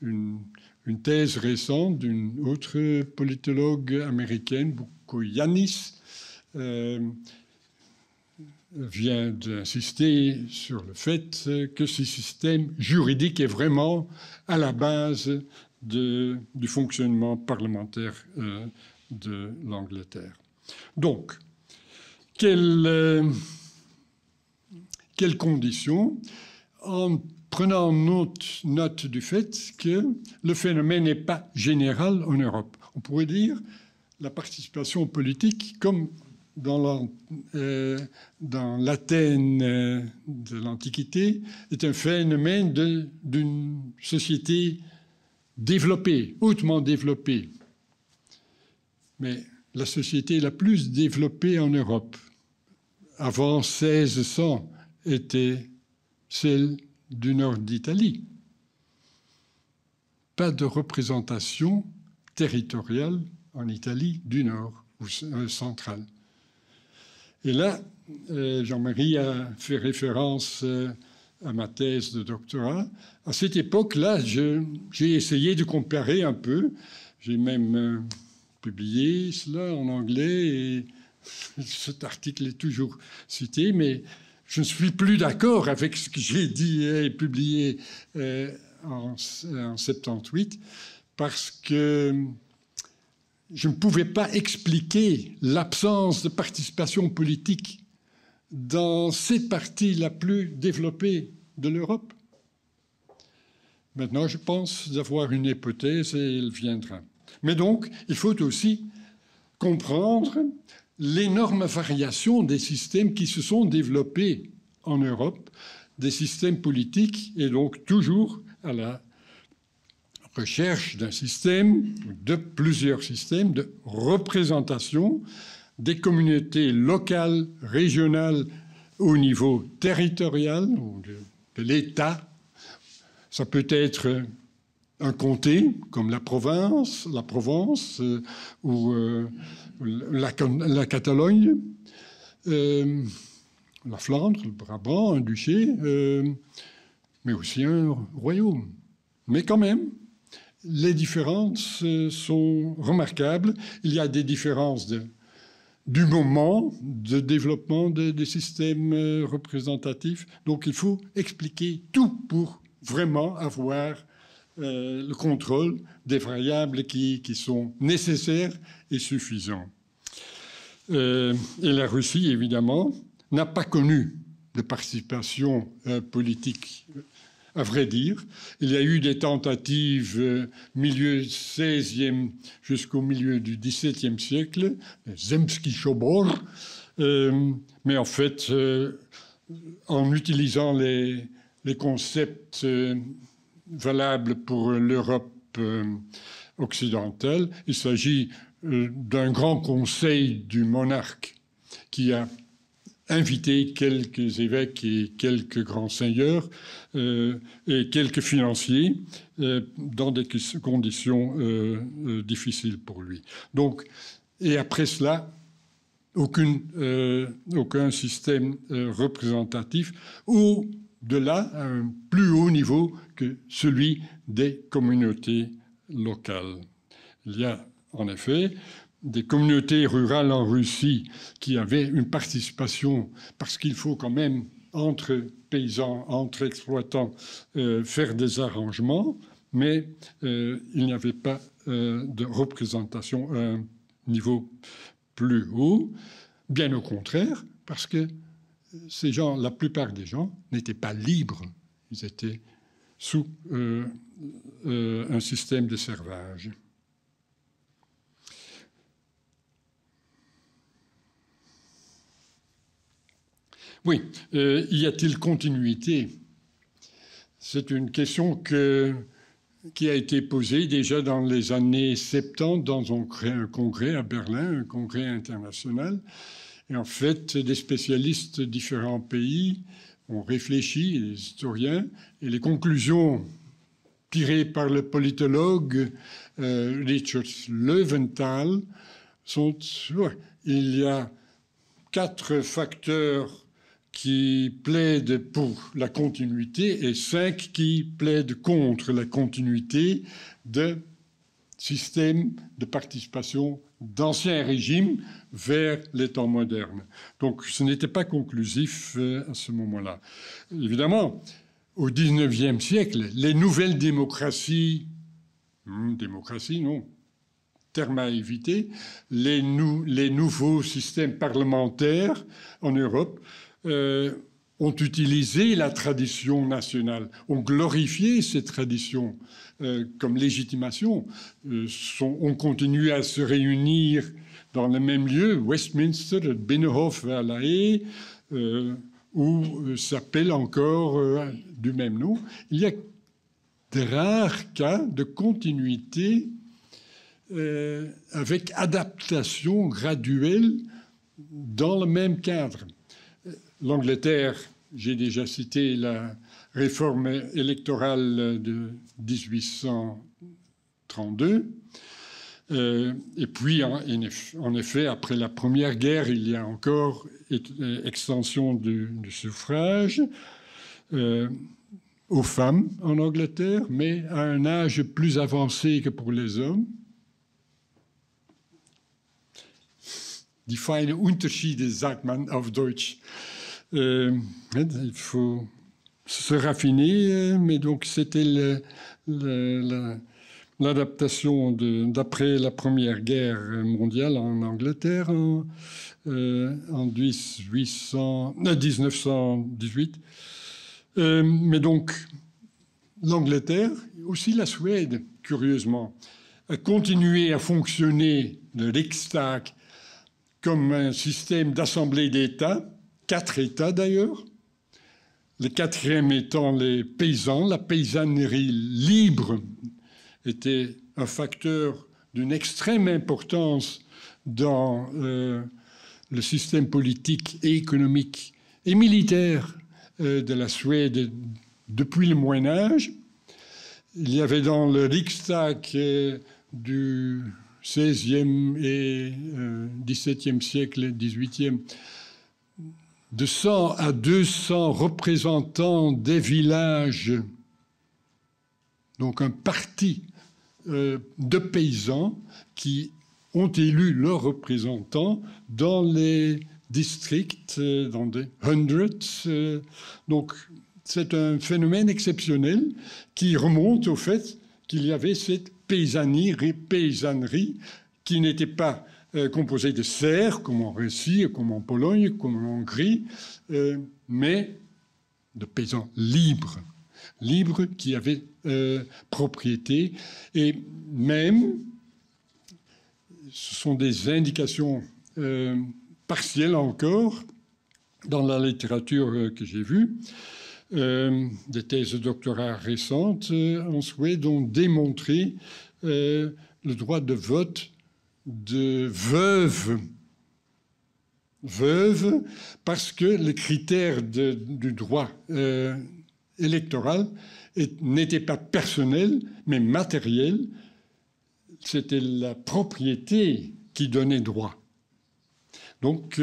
Une thèse récente d'une autre politologue américaine, Bukoyanis, vient d'insister sur le fait que ce système juridique est vraiment à la base du fonctionnement parlementaire de l'Angleterre. Donc, quelles conditions? En prenant note du fait que le phénomène n'est pas général en Europe. On pourrait dire la participation politique, comme dans l'Athènes de l'Antiquité, est un phénomène d'une société développée, hautement développée. Mais la société la plus développée en Europe, avant 1600, était celle du nord d'Italie. Pas de représentation territoriale en Italie du nord ou centrale. Et là, Jean-Marie a fait référence à ma thèse de doctorat. À cette époque-là, j'ai essayé de comparer un peu. J'ai même publié cela en anglais et cet article est toujours cité, mais je ne suis plus d'accord avec ce que j'ai dit et publié en 78 parce que je ne pouvais pas expliquer l'absence de participation politique dans cette partie la plus développée de l'Europe. Maintenant, je pense d'avoir une hypothèse et elle viendra. Mais donc, il faut aussi comprendre l'énorme variation des systèmes qui se sont développés en Europe, des systèmes politiques, et donc toujours à la recherche d'un système, de plusieurs systèmes de représentation des communautés locales, régionales, au niveau territorial, ou de l'État. Ça peut être un comté, comme la Provence ou la Catalogne, la Flandre, le Brabant, un duché, mais aussi un royaume. Mais quand même, les différences sont remarquables. Il y a des différences du moment de développement des systèmes représentatifs. Donc il faut expliquer tout pour vraiment avoir le contrôle des variables qui sont nécessaires et suffisants. Et la Russie, évidemment, n'a pas connu de participation politique, à vrai dire. Il y a eu des tentatives milieu 16e jusqu'au milieu du XVIIe siècle, Zemski Sobor, Mais en fait, en utilisant les concepts valables pour l'Europe occidentale, il s'agit d'un grand conseil du monarque qui a invité quelques évêques et quelques grands seigneurs et quelques financiers dans des conditions difficiles pour lui. Donc, et après cela, aucun système représentatif au-delà, à un plus haut niveau que celui des communautés locales. Il y a en effet des communautés rurales en Russie qui avaient une participation, parce qu'il faut quand même, entre paysans, entre exploitants, faire des arrangements, mais il n'y avait pas de représentation à un niveau plus haut, bien au contraire, parce que ces gens, la plupart des gens, n'étaient pas libres, ils étaient sous un système de servage. Oui, y a-t-il continuité? C'est une question qui a été posée déjà dans les années 70 dans un congrès à Berlin, un congrès international. Et en fait, des spécialistes de différents pays ont réfléchi, les historiens, et les conclusions tirées par le politologue Richard Löwenthal sont... Il y a 4 facteurs qui plaident pour la continuité et 5 qui plaident contre la continuité de systèmes de participation d'anciens régimes vers les temps modernes. Donc ce n'était pas conclusif à ce moment-là. Évidemment, au XIXe siècle, les nouvelles démocraties, démocratie non, terme à éviter, les nouveaux systèmes parlementaires en Europe ont utilisé la tradition nationale, ont glorifié ces traditions comme légitimation, ont continué à se réunir dans le même lieu, Westminster, Binnenhof à La Haye, où s'appelle encore du même nom. Il y a de rares cas de continuité avec adaptation graduelle dans le même cadre. L'Angleterre, j'ai déjà cité la réforme électorale de 1832. Et puis, en effet, après la Première Guerre, il y a encore extension du suffrage aux femmes en Angleterre, mais à un âge plus avancé que pour les hommes. Die feine Unterschiede, sagt man auf Deutsch. Il faut se raffiner, mais donc c'était l'adaptation d'après la Première Guerre mondiale en Angleterre en 1918. Mais donc l'Angleterre, aussi la Suède, curieusement, a continué à fonctionner, le Riksdag, comme un système d'assemblée d'États, 4 États d'ailleurs, le 4e étant les paysans. La paysannerie libre était un facteur d'une extrême importance dans le système politique et économique et militaire de la Suède depuis le Moyen-Âge. Il y avait dans le Riksdag du XVIe et XVIIe siècle, XVIIIe, de 100 à 200 représentants des villages, donc un parti de paysans qui ont élu leurs représentants dans les districts, dans des hundreds. Donc c'est un phénomène exceptionnel qui remonte au fait qu'il y avait cette paysannerie qui n'était pas composée de serfs, comme en Russie, comme en Pologne, comme en Hongrie, mais de paysans libres qui avaient propriété. Et même, ce sont des indications partielle encore dans la littérature que j'ai vue. Des thèses de doctorat récentes en Suède ont démontré le droit de vote de veuves. Veuves, parce que les critères du droit électoral n'étaient pas personnels, mais matériels. C'était la propriété qui donnait droit. Donc,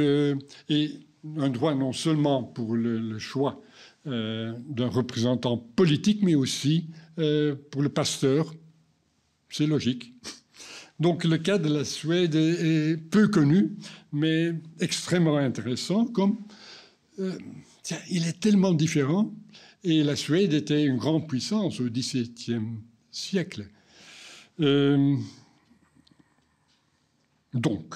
et un droit non seulement pour le choix d'un représentant politique, mais aussi pour le pasteur. C'est logique. Donc le cas de la Suède est peu connu, mais extrêmement intéressant, comme il est tellement différent. Et la Suède était une grande puissance au XVIIe siècle. Donc,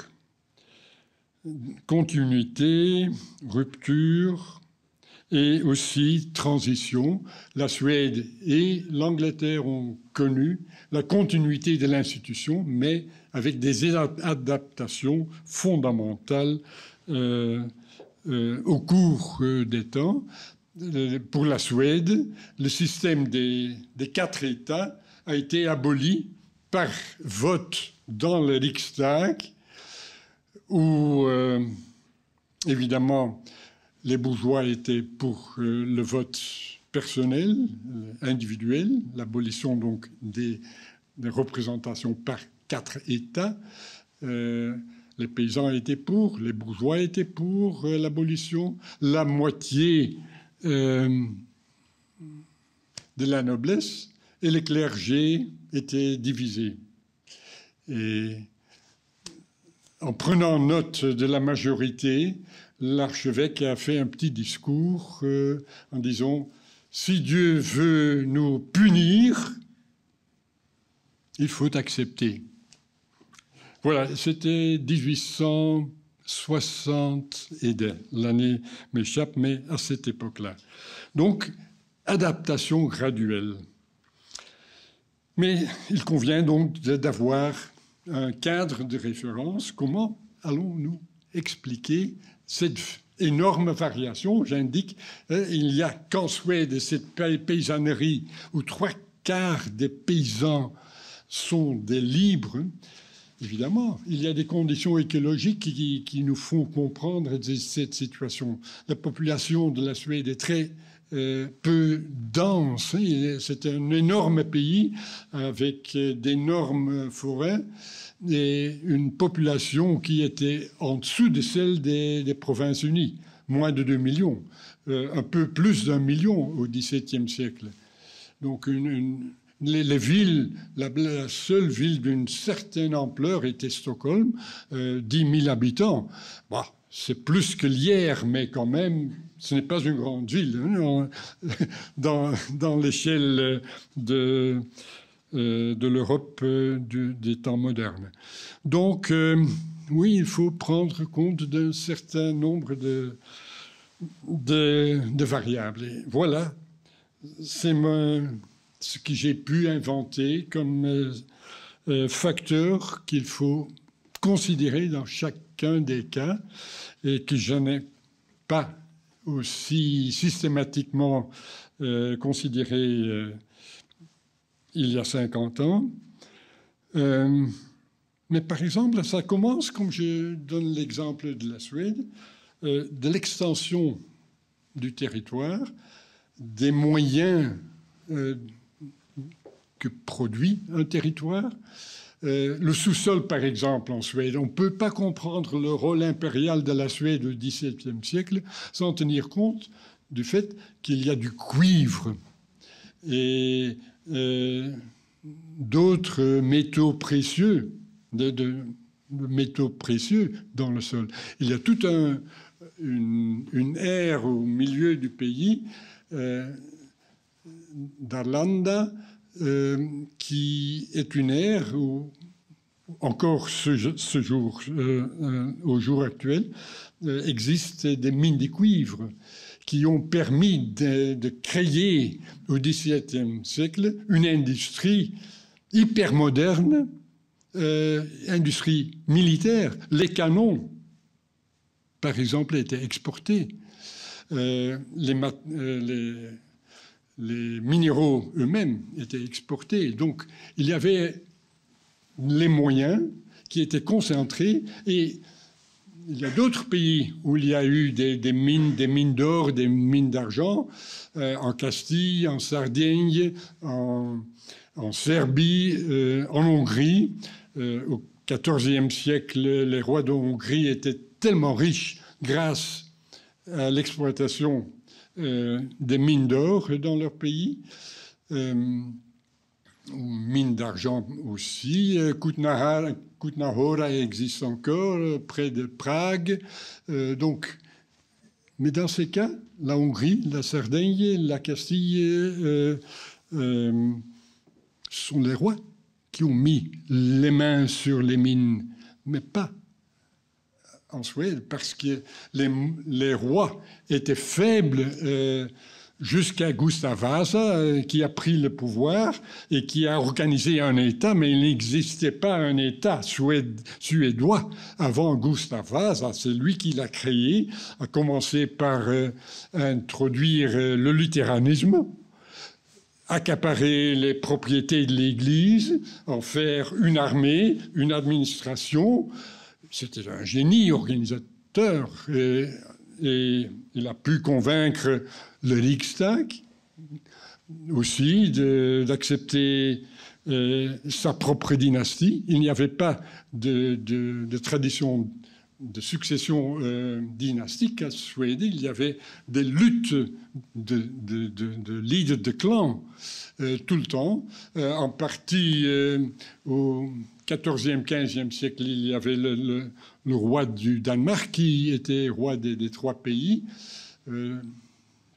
continuité, rupture et aussi transition. La Suède et l'Angleterre ont connu la continuité de l'institution, mais avec des adaptations fondamentales au cours des temps. Pour la Suède, le système des 4 États a été aboli par vote dans le Riksdag, où évidemment les bourgeois étaient pour le vote personnel, individuel, l'abolition donc des représentations par 4 États. Les paysans étaient pour, les bourgeois étaient pour l'abolition, la moitié de la noblesse et les clergés étaient divisés. Et en prenant note de la majorité, l'archevêque a fait un petit discours en disant « Si Dieu veut nous punir, il faut accepter ». Voilà, c'était 1860 et l'année m'échappe, mais à cette époque-là. Donc, adaptation graduelle. Mais il convient donc d'avoir un cadre de référence. Comment allons-nous expliquer cette énorme variation? J'indique, il n'y a qu'en Suède cette paysannerie où 3/4 des paysans sont des libres. Évidemment, il y a des conditions écologiques qui nous font comprendre cette situation. La population de la Suède est très peu dense. C'est un énorme pays avec d'énormes forêts et une population qui était en dessous de celle des Provinces unies, moins de 2 millions, un peu plus d'1 million au XVIIe siècle. Donc les villes, la seule ville d'une certaine ampleur était Stockholm, 10 000 habitants. Bon, c'est plus que Lierre, mais quand même, ce n'est pas une grande ville hein, dans l'échelle de l'Europe des temps modernes. Donc, oui, il faut prendre compte d'un certain nombre de variables. Et voilà, c'est ce que j'ai pu inventer comme facteur qu'il faut considérer dans chacun des cas et que je n'ai pas aussi systématiquement considéré il y a 50 ans. Mais par exemple, ça commence, comme je donne l'exemple de la Suède, de l'extension du territoire, des moyens que produit un territoire. Le sous-sol, par exemple, en Suède, on ne peut pas comprendre le rôle impérial de la Suède au XVIIe siècle sans tenir compte du fait qu'il y a du cuivre et d'autres métaux précieux, de métaux précieux dans le sol. Il y a toute une aire au milieu du pays, d'Arlanda, qui est une aire où, encore au jour actuel, existent des mines de cuivre qui ont permis de créer au XVIIe siècle une industrie hyper moderne, industrie militaire, les canons. par exemple, étaient exportés. Les minéraux eux-mêmes étaient exportés. Donc, il y avait les moyens qui étaient concentrés. Et il y a d'autres pays où il y a eu des mines d'or, des mines d'argent, en Castille, en Sardaigne, en Serbie, en Hongrie. Au XIVe siècle, les rois de Hongrie étaient tellement riches grâce à l'exploitation des mines d'or dans leur pays. Mines d'argent aussi. Kutná-Hora existe encore près de Prague. Mais dans ces cas, la Hongrie, la Sardaigne, la Castille sont les rois qui ont mis les mains sur les mines, mais pas en Suède, parce que les rois étaient faibles jusqu'à Gustav Vasa, qui a pris le pouvoir et qui a organisé un État, mais il n'existait pas un État suédois avant Gustav Vasa. C'est lui qui l'a créé, a commencé par introduire le luthéranisme, accaparer les propriétés de l'Église, en faire une armée, une administration. C'était un génie organisateur et il a pu convaincre le Riksdag aussi d'accepter sa propre dynastie. Il n'y avait pas de tradition de succession dynastique à Suède. Il y avait des luttes de leaders de clans tout le temps. En partie au XIVe, XVe siècle, il y avait le roi du Danemark qui était roi des trois pays.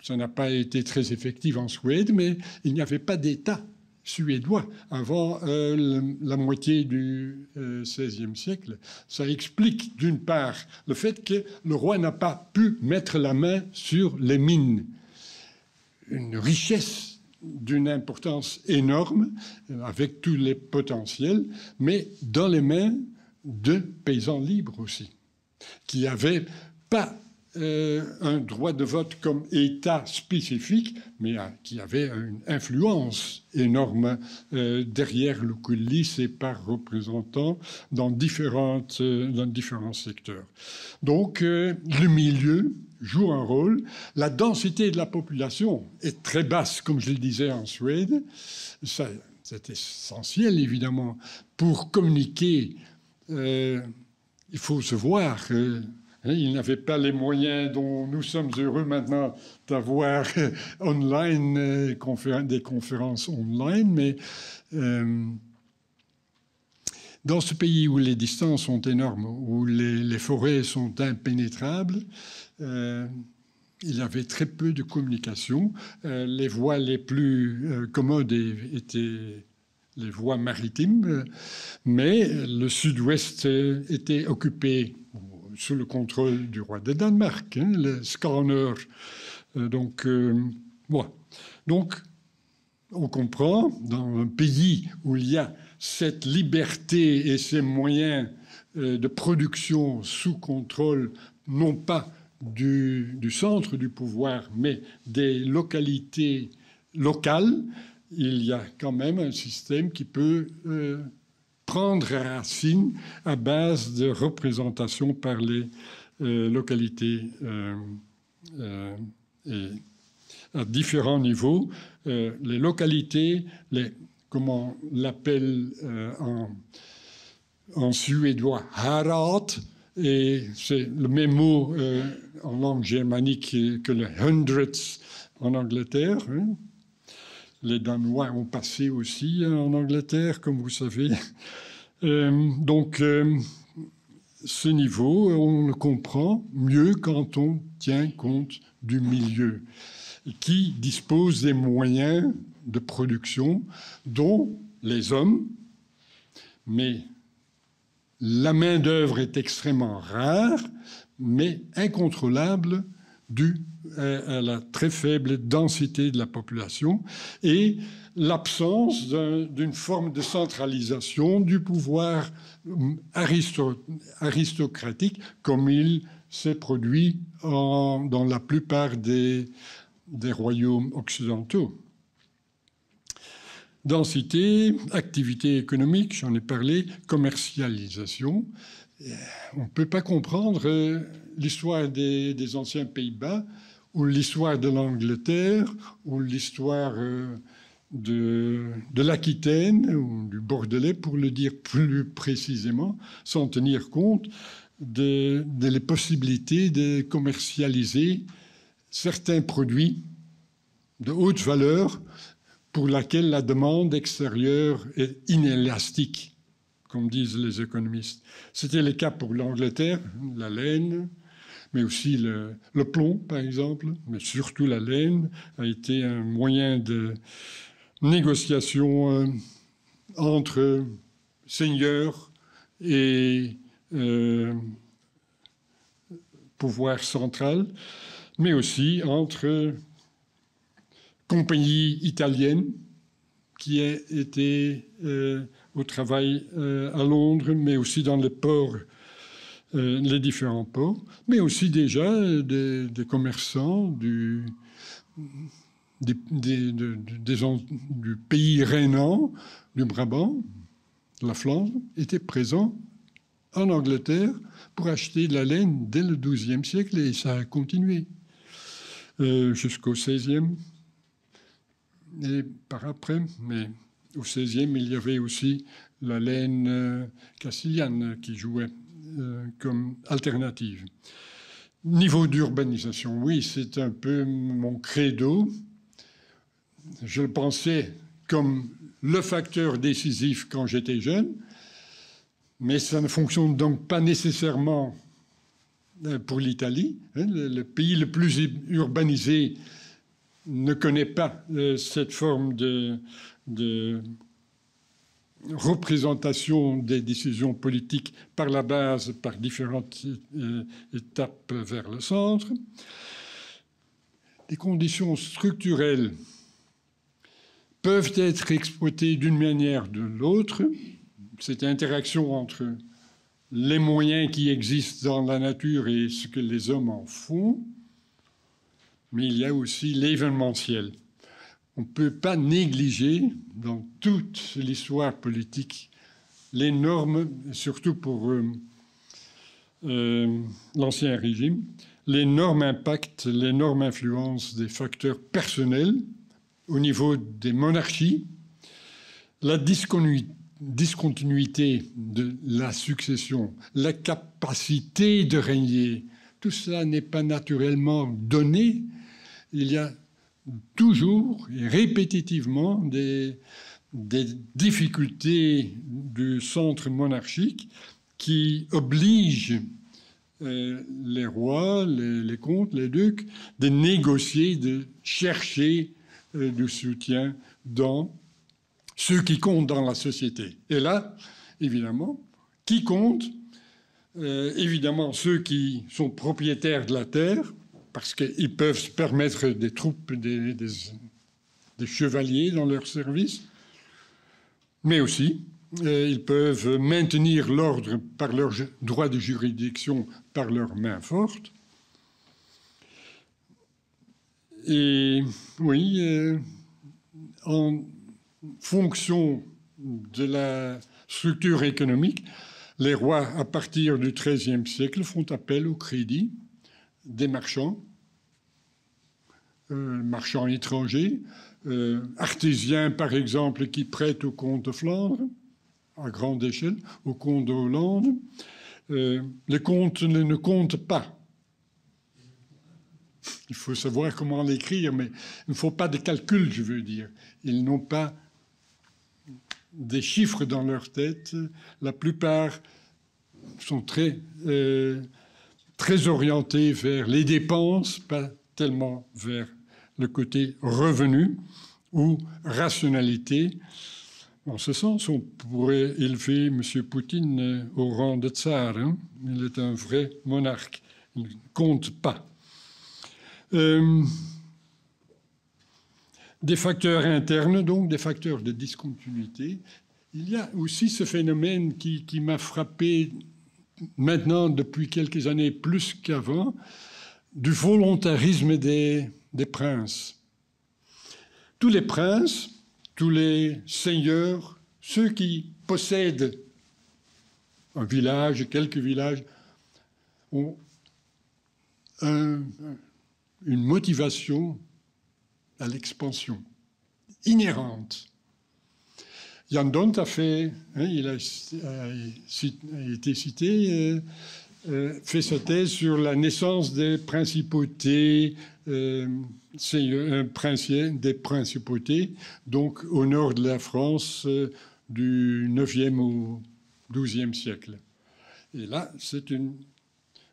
Ça n'a pas été très effectif en Suède, mais il n'y avait pas d'État suédois avant la moitié du XVIe siècle. Ça explique d'une part le fait que le roi n'a pas pu mettre la main sur les mines. Une richesse d'une importance énorme, avec tous les potentiels, mais dans les mains de paysans libres aussi, qui n'avaient pas un droit de vote comme État spécifique, mais qui avait une influence énorme derrière le coulisses et par représentants dans différents secteurs. Donc, le milieu joue un rôle. La densité de la population est très basse, comme je le disais en Suède. C'est essentiel, évidemment. Pour communiquer, il faut se voir. Il n'avait pas les moyens dont nous sommes heureux maintenant d'avoir online, des conférences online, mais dans ce pays où les distances sont énormes, où les forêts sont impénétrables, il y avait très peu de communication. Les voies les plus commodes étaient les voies maritimes, mais le sud-ouest était occupé sous le contrôle du roi de Danemark, le Skåne. Donc, on comprend, dans un pays où il y a cette liberté et ces moyens de production sous contrôle, non pas du centre du pouvoir, mais des localités locales, il y a quand même un système qui peut prendre racine à base de représentation par les localités et à différents niveaux. Les localités, comment on l'appelle en suédois, harad, et c'est le même mot en langue germanique que le hundreds en Angleterre. Les Danois ont passé aussi en Angleterre, comme vous savez. Donc, ce niveau, on le comprend mieux quand on tient compte du milieu, qui dispose des moyens de production, dont les hommes, mais la main-d'œuvre est extrêmement rare, mais incontrôlable dû à la très faible densité de la population et l'absence d'une forme de centralisation du pouvoir aristocratique comme il s'est produit dans la plupart des royaumes occidentaux. Densité, activité économique, j'en ai parlé, commercialisation. On ne peut pas comprendre l'histoire des anciens Pays-Bas ou l'histoire de l'Angleterre ou l'histoire de l'Aquitaine ou du Bordelais, pour le dire plus précisément, sans tenir compte des possibilités de commercialiser certains produits de haute valeur pour laquelle la demande extérieure est inélastique, comme disent les économistes. C'était le cas pour l'Angleterre, la laine, mais aussi le plomb, par exemple, mais surtout la laine a été un moyen de négociation entre seigneurs et pouvoir central, mais aussi entre compagnies italiennes qui étaient au travail à Londres, mais aussi dans les ports, les différents ports, mais aussi déjà des commerçants du pays rhénan, du Brabant, de la Flandre, étaient présents en Angleterre pour acheter de la laine dès le XIIe siècle, et ça a continué jusqu'au XVIe. Et par après, mais au XVIe, il y avait aussi la laine castillane qui jouait comme alternative. Niveau d'urbanisation, oui, c'est un peu mon credo. Je le pensais comme le facteur décisif quand j'étais jeune, mais ça ne fonctionne donc pas nécessairement pour l'Italie. Le pays le plus urbanisé ne connaît pas cette forme de représentation des décisions politiques par la base, par différentes étapes vers le centre. Les conditions structurelles peuvent être exploitées d'une manière ou de l'autre. Cette interaction entre les moyens qui existent dans la nature et ce que les hommes en font. Mais il y a aussi l'événementiel. On ne peut pas négliger dans toute l'histoire politique les normes, surtout pour l'Ancien Régime, l'énorme impact, l'énorme influence des facteurs personnels au niveau des monarchies, la discontinuité de la succession, la capacité de régner. Tout ça n'est pas naturellement donné. Il y a toujours et répétitivement des difficultés du centre monarchique qui obligent les rois, les comtes, les ducs, de négocier, de chercher du soutien dans ceux qui comptent dans la société. Et là, évidemment, qui compte ? Évidemment, ceux qui sont propriétaires de la terre, parce qu'ils peuvent se permettre des troupes, des chevaliers dans leur service, mais aussi ils peuvent maintenir l'ordre par leur droit de juridiction, par leurs mains fortes. Et oui, en fonction de la structure économique, les rois, à partir du XIIIe siècle, font appel au crédit des marchands, marchands étrangers, artésiens par exemple qui prêtent au comte de Flandre, à grande échelle, au comte de Hollande. Les comtes ne comptent pas. Il faut savoir comment l'écrire, mais il ne faut pas de calcul, je veux dire. Ils n'ont pas des chiffres dans leur tête. La plupart sont très orientés vers les dépenses, pas tellement vers le côté revenu ou rationalité. En ce sens, on pourrait élever M. Poutine au rang de tsar. Hein. Il est un vrai monarque. Il ne compte pas. Des facteurs internes, donc des facteurs de discontinuité. Il y a aussi ce phénomène qui m'a frappé maintenant, depuis quelques années plus qu'avant, du volontarisme des princes. Tous les princes, tous les seigneurs, ceux qui possèdent un village, quelques villages, ont une motivation à l'expansion inhérente. Jan Dont a fait, il a été cité, fait sa thèse sur la naissance des principautés, des principautés, donc au nord de la France du 9e au 12e siècle. Et là, c'est une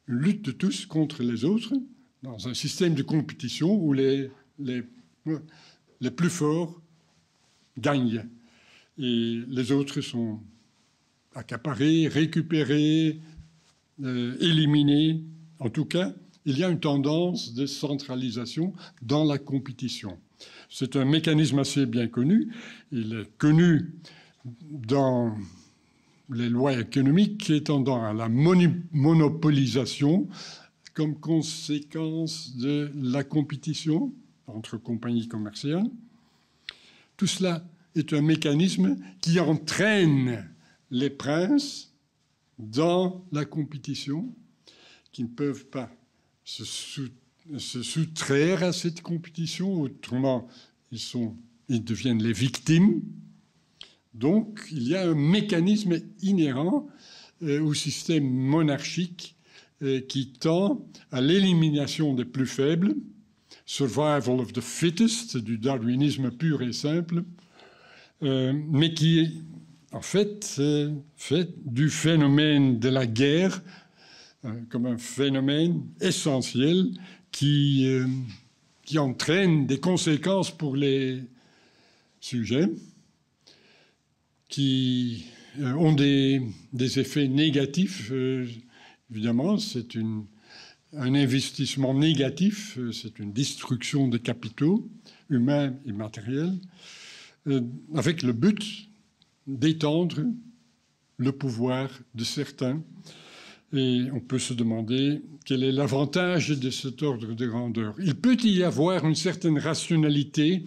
lutte de tous contre les autres, dans un système de compétition où les plus forts gagnent. Et les autres sont accaparés, récupérés, éliminés. En tout cas, il y a une tendance de centralisation dans la compétition. C'est un mécanisme assez bien connu. Il est connu dans les lois économiques tendant à la monopolisation comme conséquence de la compétition entre compagnies commerciales. Tout cela est un mécanisme qui entraîne les princes dans la compétition, qui ne peuvent pas se soustraire à cette compétition, autrement ils deviennent les victimes. Donc il y a un mécanisme inhérent au système monarchique qui tend à l'élimination des plus faibles, survival of the fittest, du darwinisme pur et simple, mais qui, en fait, fait du phénomène de la guerre comme un phénomène essentiel qui entraîne des conséquences pour les sujets, qui ont des effets négatifs. Évidemment, c'est un investissement négatif, c'est une destruction de capitaux humains et matériels, avec le but d'étendre le pouvoir de certains. Et on peut se demander quel est l'avantage de cet ordre de grandeur. Il peut y avoir une certaine rationalité,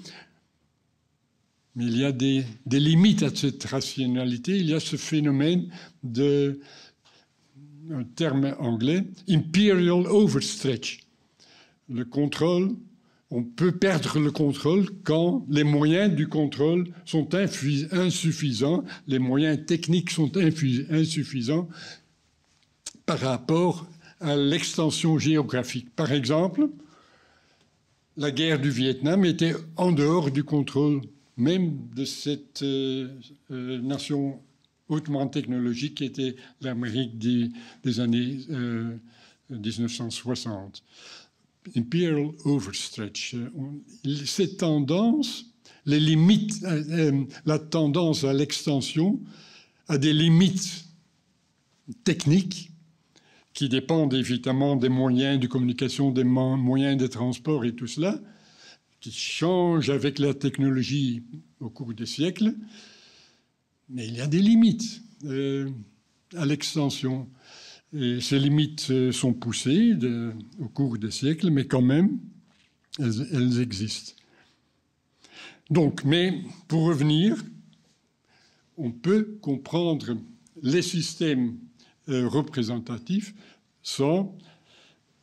mais il y a des limites à cette rationalité. Il y a ce phénomène un terme anglais, imperial overstretch. Le contrôle, on peut perdre le contrôle quand les moyens du contrôle sont insuffisants, les moyens techniques sont insuffisants par rapport à l'extension géographique. Par exemple, la guerre du Vietnam était en dehors du contrôle même de cette nation hautement technologique qui était l'Amérique des années 1960. Imperial overstretch. Cette tendance, les limites, la tendance à l'extension a des limites techniques qui dépendent évidemment des moyens de communication, des moyens de transport et tout cela, qui changent avec la technologie au cours des siècles. Mais il y a des limites à l'extension. Et ces limites sont poussées au cours des siècles, mais quand même, elles existent. Donc, mais pour revenir, on peut comprendre les systèmes représentatifs sans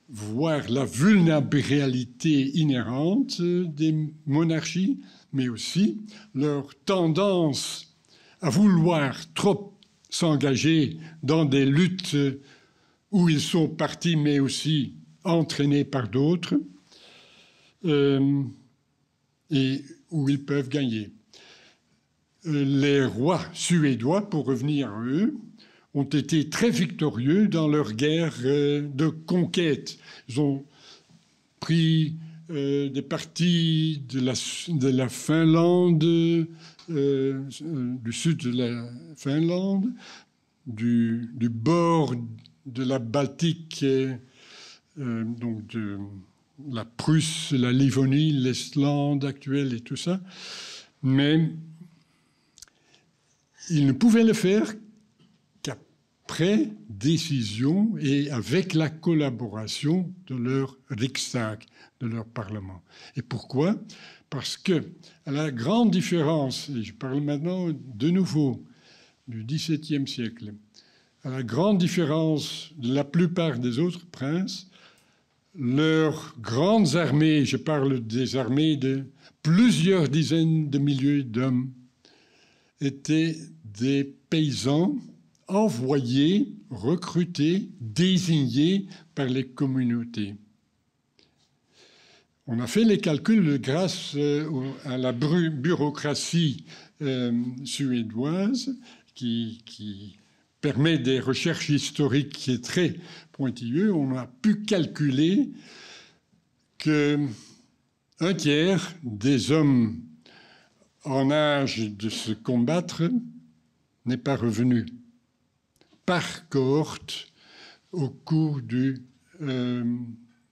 voir la vulnérabilité inhérente des monarchies, mais aussi leur tendance à vouloir trop s'engager dans des luttes où ils sont partis, mais aussi entraînés par d'autres, et où ils peuvent gagner. Les rois suédois, pour revenir à eux, ont été très victorieux dans leur guerre de conquête. Ils ont pris des parties de la Finlande, du sud de la Finlande, du bord de la Baltique, donc de la Prusse, la Livonie, l'Estland actuelle et tout ça. Mais ils ne pouvaient le faire après décision et avec la collaboration de leur Riksdag, de leur Parlement. Et pourquoi? Parce que, à la grande différence, et je parle maintenant de nouveau du XVIIe siècle, à la grande différence de la plupart des autres princes, leurs grandes armées, je parle des armées de plusieurs dizaines de milliers d'hommes, étaient des paysans envoyés, recrutés, désignés par les communautés. On a fait les calculs grâce à la bureaucratie suédoise qui permet des recherches historiques qui est très pointilleux. On a pu calculer qu'un tiers des hommes en âge de se combattre n'est pas revenu par cohorte au cours du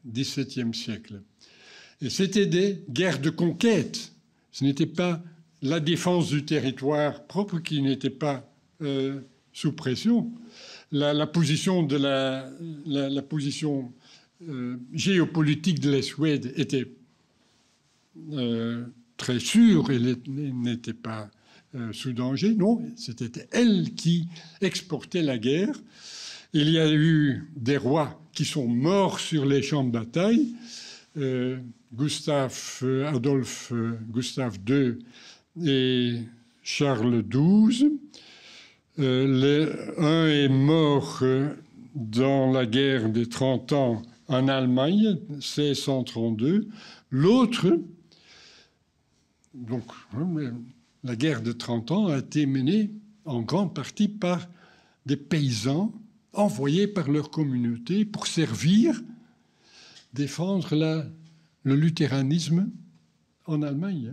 XVIIe siècle. Et c'était des guerres de conquête. Ce n'était pas la défense du territoire propre qui n'était pas sous pression. La position de la position géopolitique de la Suède était très sûre, elle n'était pas sous danger. Non, c'était elle qui exportait la guerre. Il y a eu des rois qui sont morts sur les champs de bataille. Adolphe Gustave II et Charles XII. Un est mort dans la guerre des 30 ans en Allemagne, 1632. L'autre, donc la guerre de 30 ans a été menée en grande partie par des paysans envoyés par leur communauté pour servir, défendre le luthéranisme en Allemagne.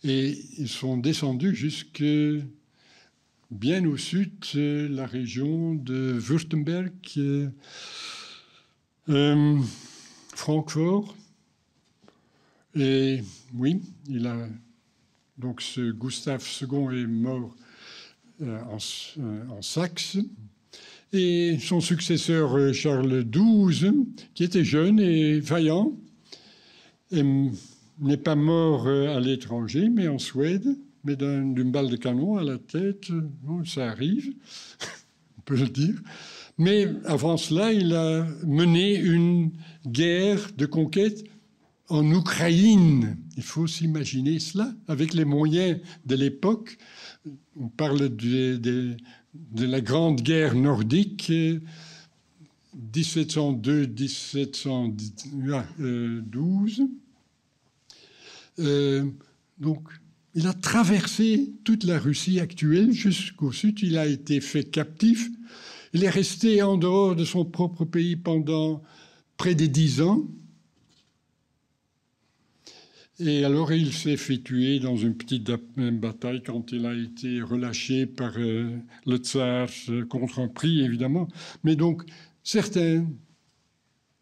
Et ils sont descendus jusque bien au sud de la région de Württemberg, Francfort. Et oui, donc ce Gustave II est mort en Saxe. Et son successeur Charles XII, qui était jeune et vaillant, n'est pas mort à l'étranger, mais en Suède, mais d'une balle de canon à la tête. Bon, ça arrive, on peut le dire. Mais avant cela, il a mené une guerre de conquête en Ukraine. Il faut s'imaginer cela, avec les moyens de l'époque. On parle de la Grande Guerre nordique, 1702-1712. Donc, il a traversé toute la Russie actuelle jusqu'au sud. Il a été fait captif. Il est resté en dehors de son propre pays pendant près de 10 ans. Et alors, il s'est fait tuer dans une petite bataille quand il a été relâché par le tsar contre un prix, évidemment. Mais donc, certains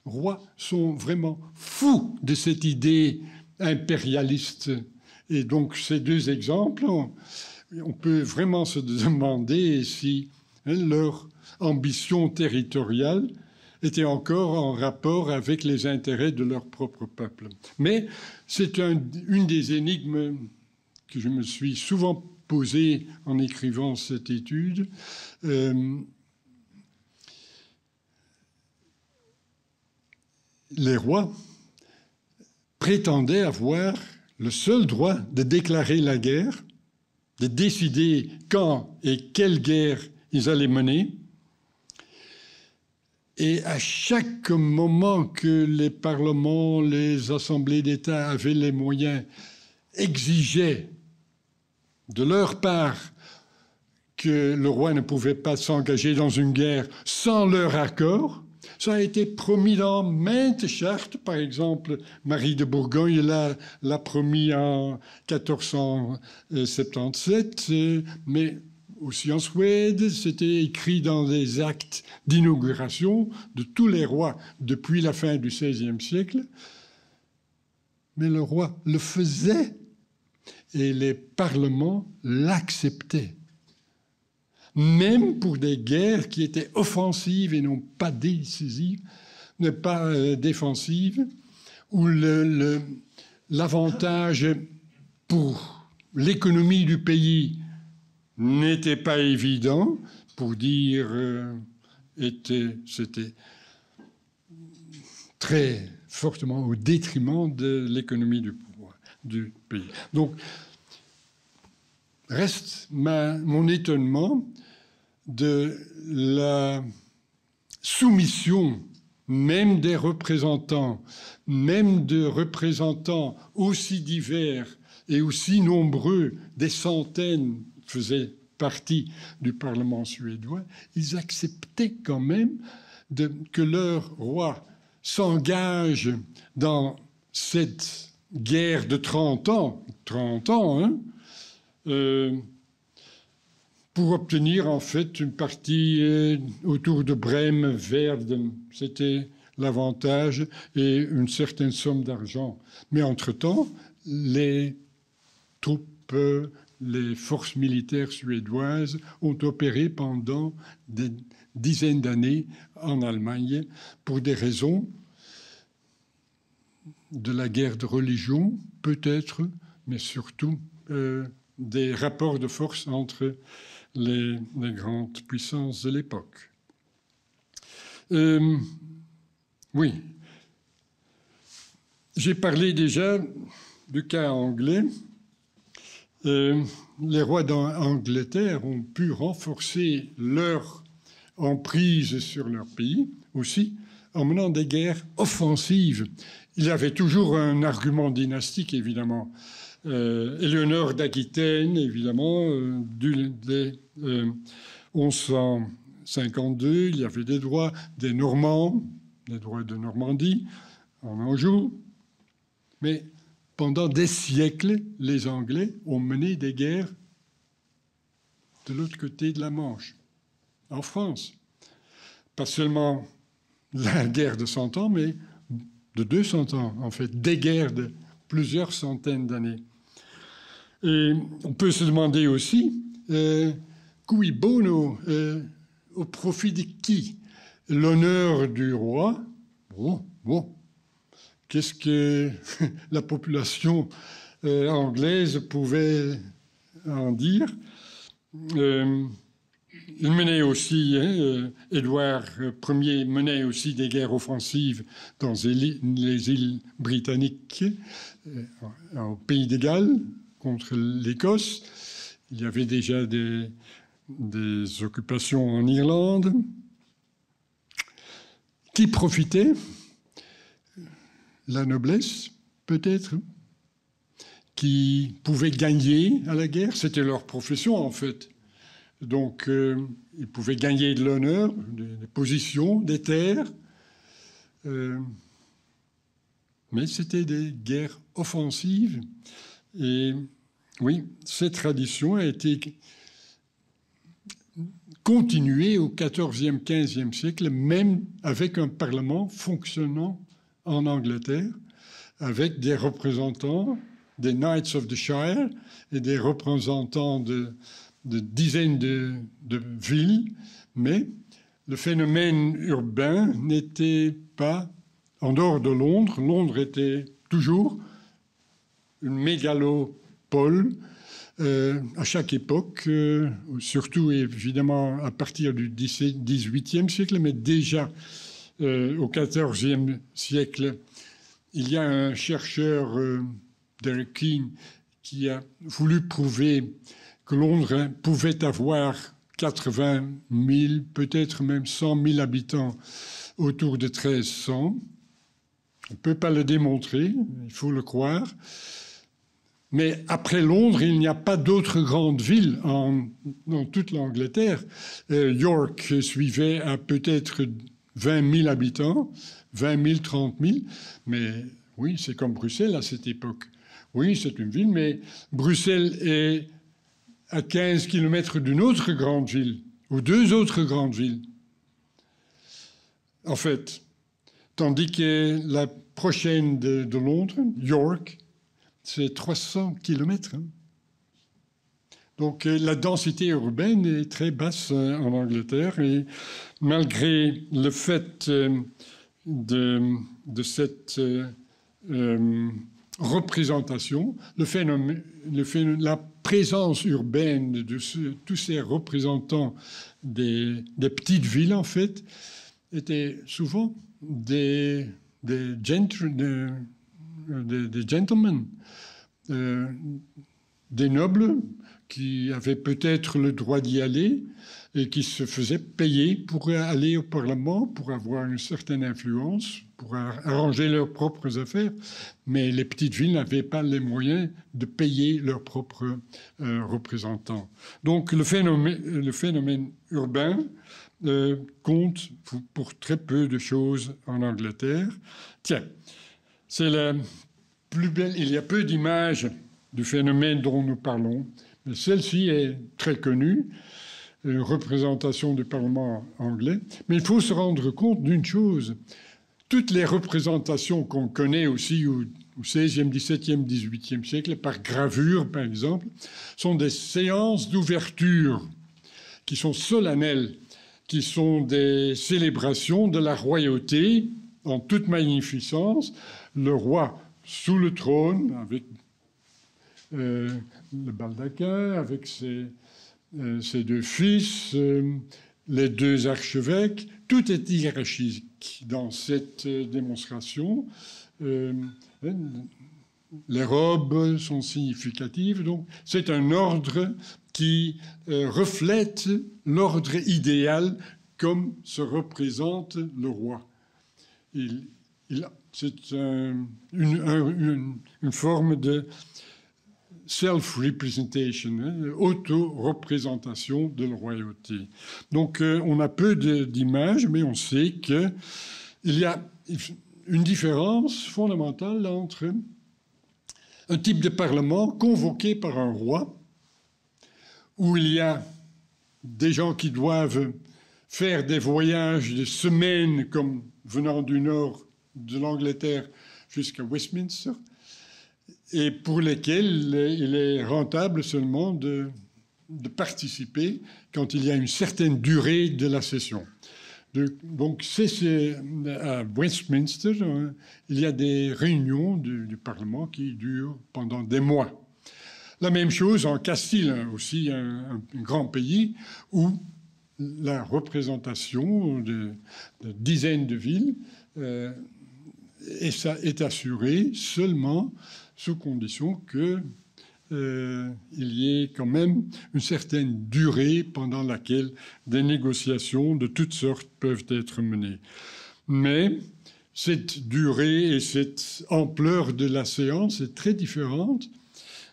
rois sont vraiment fous de cette idée impérialiste. Et donc, ces deux exemples, on peut vraiment se demander si leur ambition territoriale était encore en rapport avec les intérêts de leur propre peuple. Mais c'est une des énigmes que je me suis souvent posée en écrivant cette étude. Les rois prétendaient avoir le seul droit de déclarer la guerre, de décider quand et quelle guerre ils allaient mener. Et à chaque moment que les parlements, les assemblées d'État avaient les moyens, exigeaient de leur part que le roi ne pouvait pas s'engager dans une guerre sans leur accord. Ça a été promis dans maintes chartes. Par exemple, Marie de Bourgogne l'a promis en 1477, mais aussi en Suède, c'était écrit dans les actes d'inauguration de tous les rois depuis la fin du XVIe siècle. Mais le roi le faisait et les parlements l'acceptaient. même pour des guerres qui étaient offensives et non pas décisives, ne pas défensives, où l'avantage pour l'économie du pays n'était pas évident, pour dire c'était très fortement au détriment de l'économie du pays. Donc, reste mon étonnement de la soumission même des représentants, même de représentants aussi divers et aussi nombreux, des centaines faisaient partie du Parlement suédois, ils acceptaient quand même que leur roi s'engage dans cette guerre de 30 ans, hein, pour obtenir en fait une partie autour de Brême, Verden. C'était l'avantage et une certaine somme d'argent. Mais entre-temps, les troupes, les forces militaires suédoises ont opéré pendant des dizaines d'années en Allemagne pour des raisons de la guerre de religion, peut-être, mais surtout des rapports de force entre les grandes puissances de l'époque. Oui. J'ai parlé déjà du cas anglais. Les rois d'Angleterre ont pu renforcer leur emprise sur leur pays aussi en menant des guerres offensives. Il y avait toujours un argument dynastique, évidemment. Éléonore d'Aquitaine, évidemment, dès 1152, il y avait des droits des Normands, des droits de Normandie, en Anjou. Mais pendant des siècles, les Anglais ont mené des guerres de l'autre côté de la Manche, en France. Pas seulement la guerre de 100 ans, mais de 200 ans, en fait, des guerres de plusieurs centaines d'années. Et on peut se demander aussi, cui bono, au profit de qui? L'honneur du roi? Bon. Qu'est-ce que la population anglaise pouvait en dire? Il menait aussi, Édouard Ier menait aussi des guerres offensives dans les îles britanniques, au Pays de Galles, contre l'Écosse. Il y avait déjà des occupations en Irlande. Qui profitait? La noblesse, peut-être, qui pouvait gagner à la guerre. C'était leur profession, en fait. Donc, ils pouvaient gagner de l'honneur, des positions, des terres. Mais c'était des guerres offensives. Et oui, cette tradition a été continuée au XIVe, XVe siècle, même avec un parlement fonctionnant en Angleterre, avec des représentants des Knights of the Shire et des représentants de dizaines de villes, mais le phénomène urbain n'était pas en dehors de Londres. Londres était toujours une mégalopole à chaque époque, surtout évidemment à partir du XVIIIe siècle, mais déjà au XIVe siècle, il y a un chercheur, Derek Keane, qui a voulu prouver que Londres pouvait avoir 80 000, peut-être même 100 000 habitants autour de 1300. On ne peut pas le démontrer, il faut le croire. Mais après Londres, il n'y a pas d'autres grandes villes dans toute l'Angleterre. York suivait à peut-être 20 000 habitants, 20 000, 30 000. Mais oui, c'est comme Bruxelles à cette époque. Oui, c'est une ville, mais Bruxelles est à 15 km d'une autre grande ville, ou deux autres grandes villes. En fait, tandis que la prochaine de Londres, York, c'est 300 km. Donc la densité urbaine est très basse en Angleterre et malgré le fait de cette représentation, la présence urbaine de tous ces représentants des petites villes, en fait, étaient souvent des gentlemen, des nobles qui avaient peut-être le droit d'y aller et qui se faisaient payer pour aller au Parlement, pour avoir une certaine influence, pour arranger leurs propres affaires. Mais les petites villes n'avaient pas les moyens de payer leurs propres représentants. Donc le phénomène urbain compte pour très peu de choses en Angleterre. Tiens, c'est la plus belle. Il y a peu d'images du phénomène dont nous parlons, mais celle-ci est très connue, une représentation du Parlement anglais. Mais il faut se rendre compte d'une chose. Toutes les représentations qu'on connaît aussi au XVIe, XVIIe, XVIIIe siècle, par gravure par exemple, sont des séances d'ouverture qui sont solennelles, qui sont des célébrations de la royauté en toute magnificence. Le roi sous le trône, avec le baldaquin, avec ses deux fils, les deux archevêques. Tout est hiérarchique dans cette démonstration. Les robes sont significatives. Donc, c'est un ordre qui reflète l'ordre idéal comme se représente le roi. C'est une forme de self-representation, auto-représentation de la royauté. Donc, on a peu d'images, mais on sait qu'il y a une différence fondamentale entre un type de parlement convoqué par un roi, où il y a des gens qui doivent faire des voyages de semaines, comme venant du nord de l'Angleterre jusqu'à Westminster, et pour lesquels il est rentable seulement de participer quand il y a une certaine durée de la session. Donc, à Westminster, il y a des réunions du Parlement qui durent pendant des mois. La même chose en Castille, aussi un grand pays, où la représentation de dizaines de villes est assurée seulement sous condition qu'il y ait quand même une certaine durée pendant laquelle des négociations de toutes sortes peuvent être menées. Mais cette durée et cette ampleur de la séance est très différente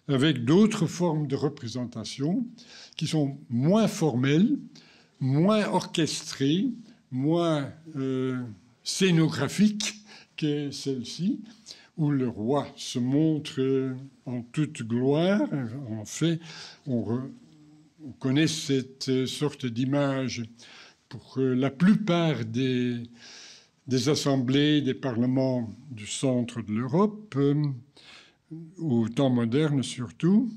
avec d'autres formes de représentation qui sont moins formelles, moins orchestrées, moins scénographiques que celle-ci, où le roi se montre en toute gloire. En fait, on connaît cette sorte d'image pour la plupart des assemblées, des parlements du centre de l'Europe, au temps moderne surtout.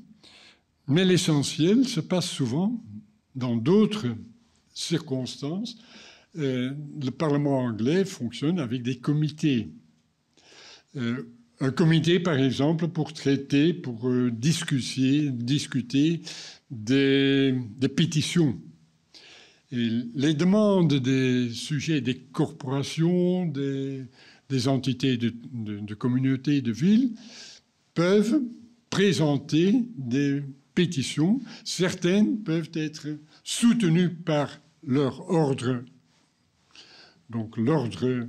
Mais l'essentiel se passe souvent dans d'autres circonstances. Le Parlement anglais fonctionne avec des comités. Un comité, par exemple, pour traiter, pour discuter des pétitions. Et les demandes des sujets des corporations, des entités de communautés, de villes, peuvent présenter des pétitions. Certaines peuvent être soutenues par leur ordre, donc l'ordre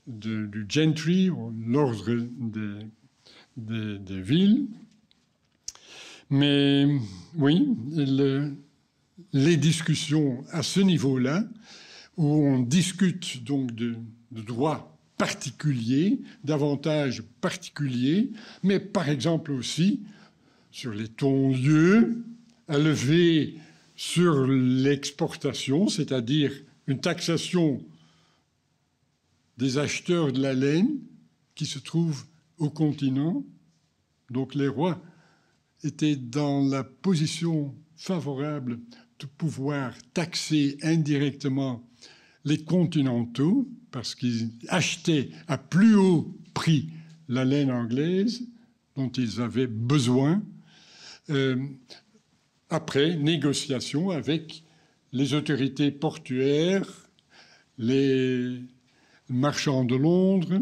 du gentry, l'ordre des villes. Mais oui, les discussions à ce niveau-là, où on discute donc de droits particuliers, d'avantages particuliers, mais par exemple aussi sur les tons-lieux, à lever sur l'exportation, c'est-à-dire une taxation des acheteurs de la laine qui se trouvent au continent. Donc les rois étaient dans la position favorable de pouvoir taxer indirectement les continentaux parce qu'ils achetaient à plus haut prix la laine anglaise dont ils avaient besoin, après négociation avec les autorités portuaires, les marchands de Londres,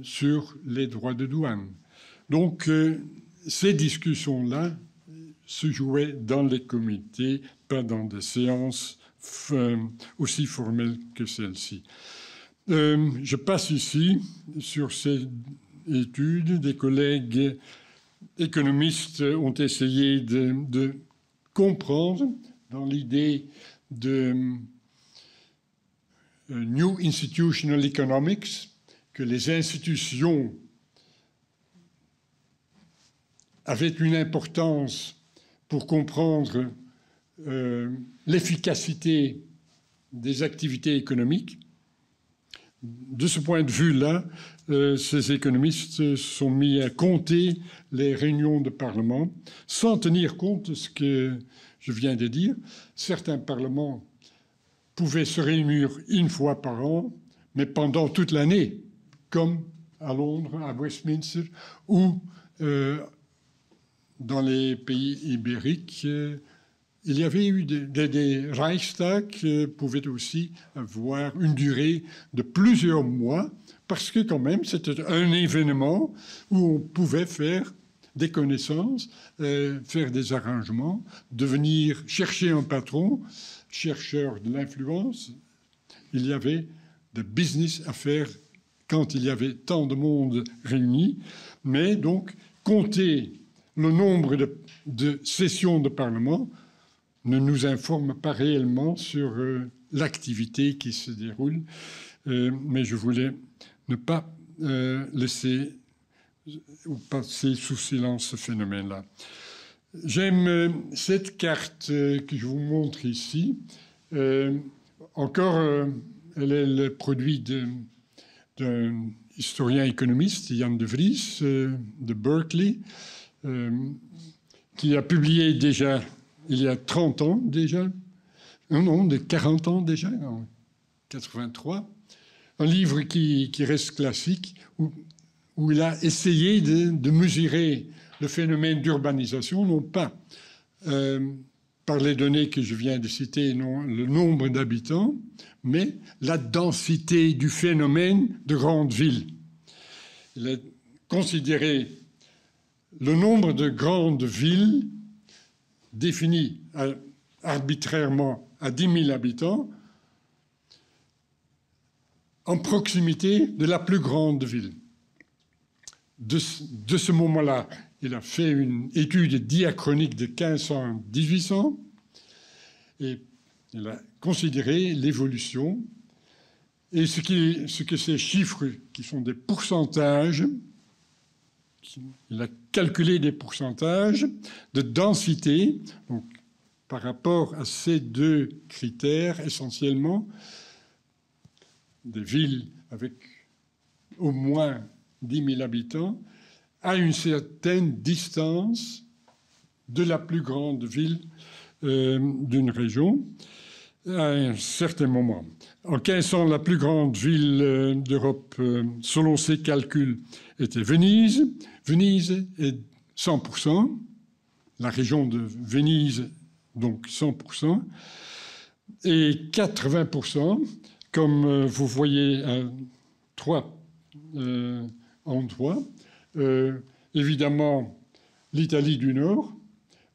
sur les droits de douane. Donc, ces discussions-là se jouaient dans les comités, pas dans des séances aussi formelles que celle-ci. Je passe ici sur ces études. Des collègues économistes ont essayé de comprendre dans l'idée de New Institutional Economics que les institutions avaient une importance pour comprendre l'efficacité des activités économiques. De ce point de vue-là, ces économistes se sont mis à compter les réunions de Parlement sans tenir compte de ce que je viens de dire. Certains parlements pouvaient se réunir une fois par an, mais pendant toute l'année, comme à Londres, à Westminster, ou dans les pays ibériques. Il y avait eu des Reichstag qui pouvaient aussi avoir une durée de plusieurs mois, parce que quand même, c'était un événement où on pouvait faire des connaissances, faire des arrangements, devenir chercher un patron, chercheur de l'influence. Il y avait de business à faire quand il y avait tant de monde réuni, mais donc compter le nombre de sessions de Parlement ne nous informe pas réellement sur l'activité qui se déroule, mais je voulais ne pas laisser ou passer sous silence ce phénomène-là. J'aime cette carte que je vous montre ici. Encore, elle est le produit d'un historien économiste, Jan de Vries, de Berkeley, qui a publié déjà, il y a 30 ans déjà, non, de 40 ans déjà, en 83, un livre qui reste classique, où il a essayé de mesurer le phénomène d'urbanisation, non pas par les données que je viens de citer, non, le nombre d'habitants, mais la densité du phénomène de grandes villes. Il a considéré le nombre de grandes villes définies arbitrairement à 10 000 habitants en proximité de la plus grande ville. De ce moment-là, il a fait une étude diachronique de 1500 à 1800 et il a considéré l'évolution et ce que ces chiffres, qui sont des pourcentages, il a calculé des pourcentages de densité, donc par rapport à ces deux critères essentiellement, des villes avec au moins 10 000 habitants, à une certaine distance de la plus grande ville d'une région, à un certain moment. En 1500, la plus grande ville d'Europe, selon ses calculs, était Venise. Venise est 100%, la région de Venise, donc 100%, et 80%, comme vous voyez à 3 endroits. Évidemment, l'Italie du Nord,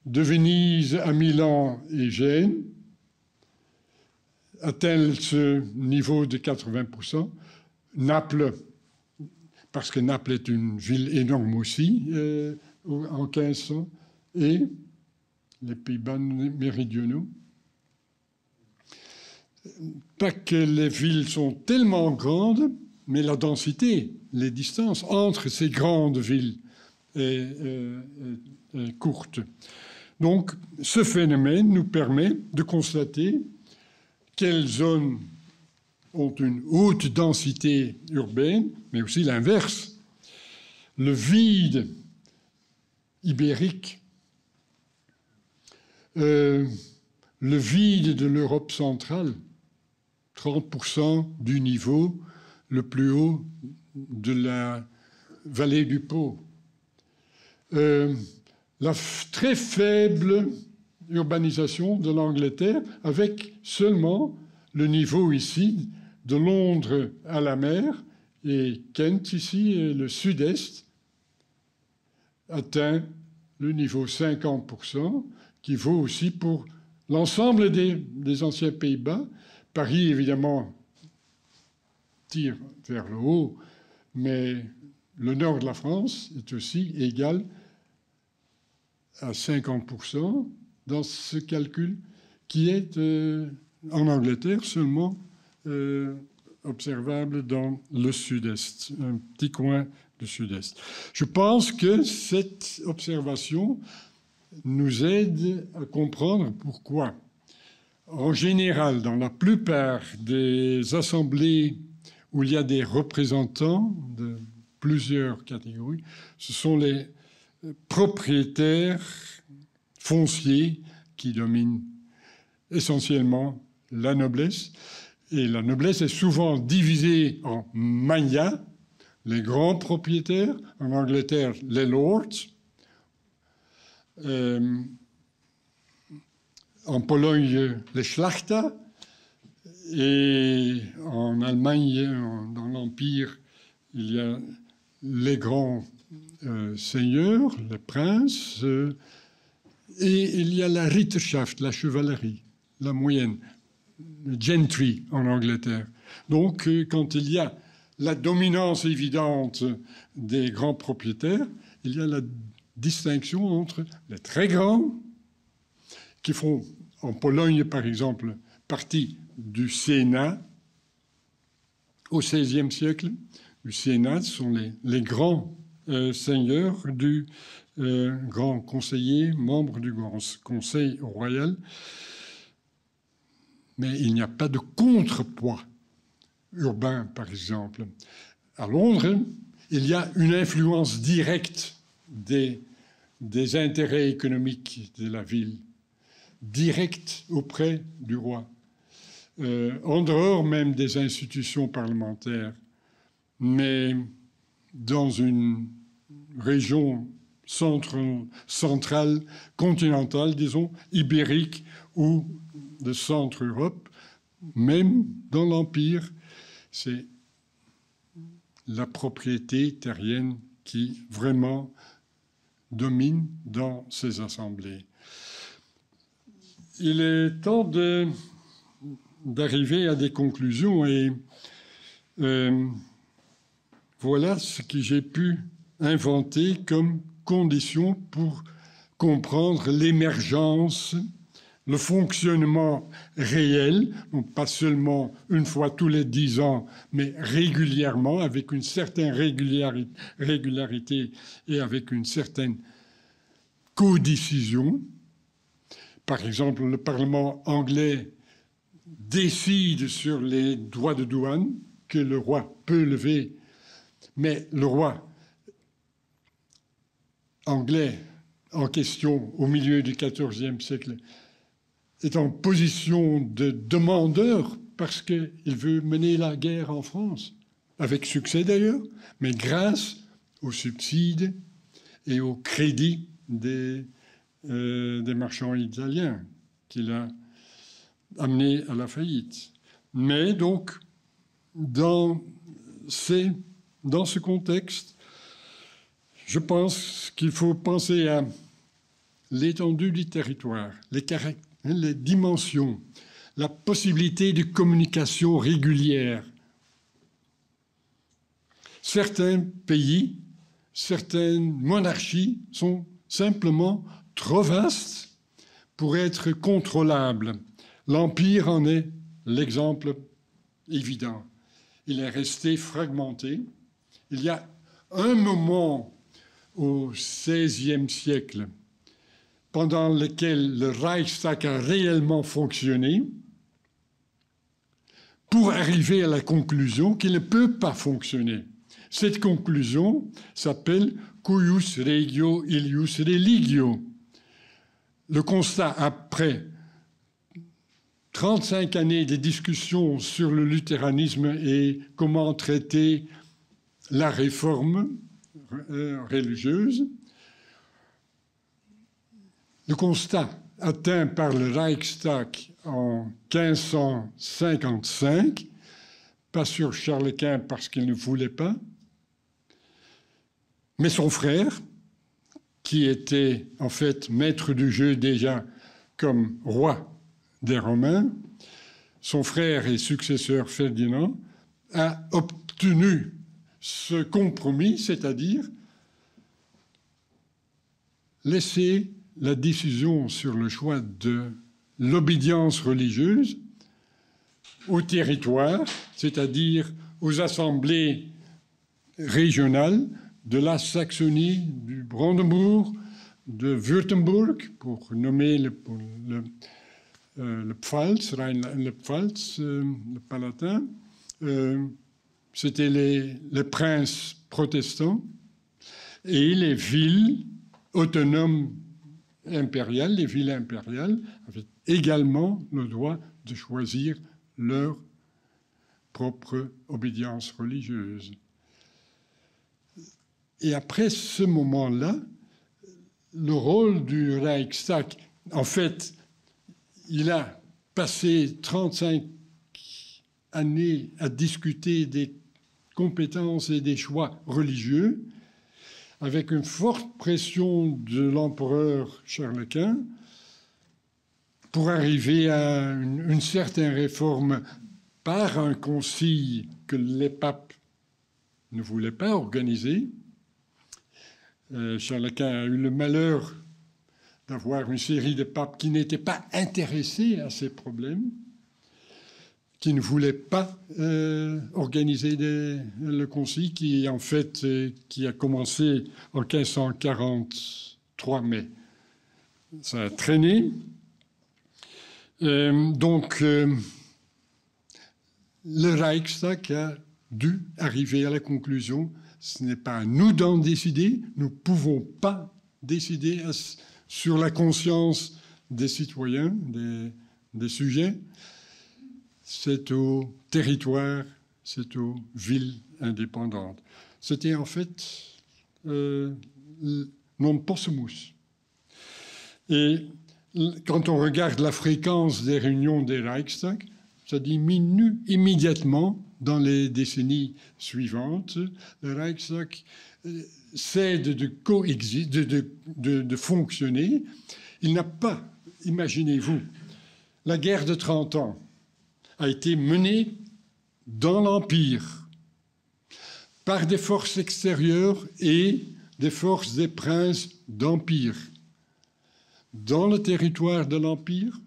de Venise à Milan et Gênes, atteint ce niveau de 80%. Naples, parce que Naples est une ville énorme aussi, en 1500, et les Pays-Bas méridionaux. Pas que les villes sont tellement grandes, mais la densité, les distances entre ces grandes villes est courte. Donc, ce phénomène nous permet de constater quelles zones ont une haute densité urbaine, mais aussi l'inverse. Le vide ibérique le vide de l'Europe centrale, 30% du niveau le plus haut de la vallée du Pô. La très faible urbanisation de l'Angleterre, avec seulement le niveau ici de Londres à la mer, et Kent ici, et le sud-est, atteint le niveau 50%, qui vaut aussi pour l'ensemble des anciens Pays-Bas. Paris, évidemment, tire vers le haut, mais le nord de la France est aussi égal à 50% dans ce calcul qui est en Angleterre seulement observable dans le sud-est, un petit coin du sud-est. Je pense que cette observation nous aide à comprendre pourquoi, en général, dans la plupart des assemblées où il y a des représentants de plusieurs catégories, ce sont les propriétaires fonciers qui dominent essentiellement la noblesse. Et la noblesse est souvent divisée en magnats, les grands propriétaires, en Angleterre, les lords, en Pologne, les Schlachta, et en Allemagne, dans l'Empire, il y a les grands seigneurs, les princes, et il y a la Ritterschaft, la chevalerie, la moyenne, le gentry en Angleterre. Donc, quand il y a la dominance évidente des grands propriétaires, il y a la distinction entre les très grands, qui font, en Pologne par exemple, partie du Sénat au XVIe siècle. Le Sénat sont les grands seigneurs du grand conseiller, membres du grand conseil royal. Mais il n'y a pas de contrepoids urbain, par exemple. À Londres, il y a une influence directe des intérêts économiques de la ville, directe auprès du roi, en dehors même des institutions parlementaires, mais dans une région centrale, continentale, disons, ibérique ou de centre-Europe, même dans l'Empire, c'est la propriété terrienne qui vraiment domine dans ces assemblées. Il est temps d'arriver à des conclusions et voilà ce que j'ai pu inventer comme condition pour comprendre l'émergence, le fonctionnement réel, donc pas seulement une fois tous les 10 ans, mais régulièrement, avec une certaine régularité et avec une certaine codécision. Par exemple, le Parlement anglais décide sur les droits de douane que le roi peut lever, mais le roi anglais en question au milieu du XIVe siècle est en position de demandeur parce qu'il veut mener la guerre en France, avec succès d'ailleurs, mais grâce aux subsides et au crédit des marchands italiens qu'il a amenés à la faillite. Mais donc, dans ce contexte, je pense qu'il faut penser à l'étendue du territoire, les dimensions, la possibilité de communication régulière. Certains pays, certaines monarchies sont simplement trop vastes pour être contrôlables. L'Empire en est l'exemple évident. Il est resté fragmenté. Il y a un moment au XVIe siècle pendant lequel le Reichstag a réellement fonctionné pour arriver à la conclusion qu'il ne peut pas fonctionner. Cette conclusion s'appelle cuius regio illius religio. le constat après 35 années de discussions sur le luthéranisme et comment traiter la réforme religieuse, le constat atteint par le Reichstag en 1555, pas sur Charles Quint parce qu'il ne voulait pas, mais son frère, qui était en fait maître du jeu déjà comme roi des Romains, son frère et successeur Ferdinand, a obtenu ce compromis, c'est-à-dire laisser la décision sur le choix de l'obédience religieuse au territoire, c'est-à-dire aux assemblées régionales de la Saxonie, du Brandebourg, de Württemberg, pour nommer le Pfalz, le Pfalz, le Palatin. C'était les princes protestants et les villes autonomes impériales, les villes impériales avaient également le droit de choisir leur propre obédience religieuse. Et après ce moment-là, le rôle du Reichstag, en fait, il a passé 35 années à discuter des compétences et des choix religieux, avec une forte pression de l'empereur Charles Quint, pour arriver à une certaine réforme par un concile que les papes ne voulaient pas organiser. Charles Quint a eu le malheur d'avoir une série de papes qui n'étaient pas intéressés à ces problèmes, qui ne voulaient pas organiser le concile, qui en fait qui a commencé en 1543, mais ça a traîné. Donc, le Reichstag a dû arriver à la conclusion: ce n'est pas à nous d'en décider, nous ne pouvons pas décider sur la conscience des citoyens, des sujets. C'est au territoire, c'est aux villes indépendantes. C'était en fait non possumus. Et quand on regarde la fréquence des réunions des Reichstag, ça diminue immédiatement dans les décennies suivantes. Le Reichstag cède de fonctionner. Il n'a pas, imaginez-vous, la guerre de 30 ans a été menée dans l'Empire par des forces extérieures et des forces des princes d'Empire. Dans le territoire de l'Empire,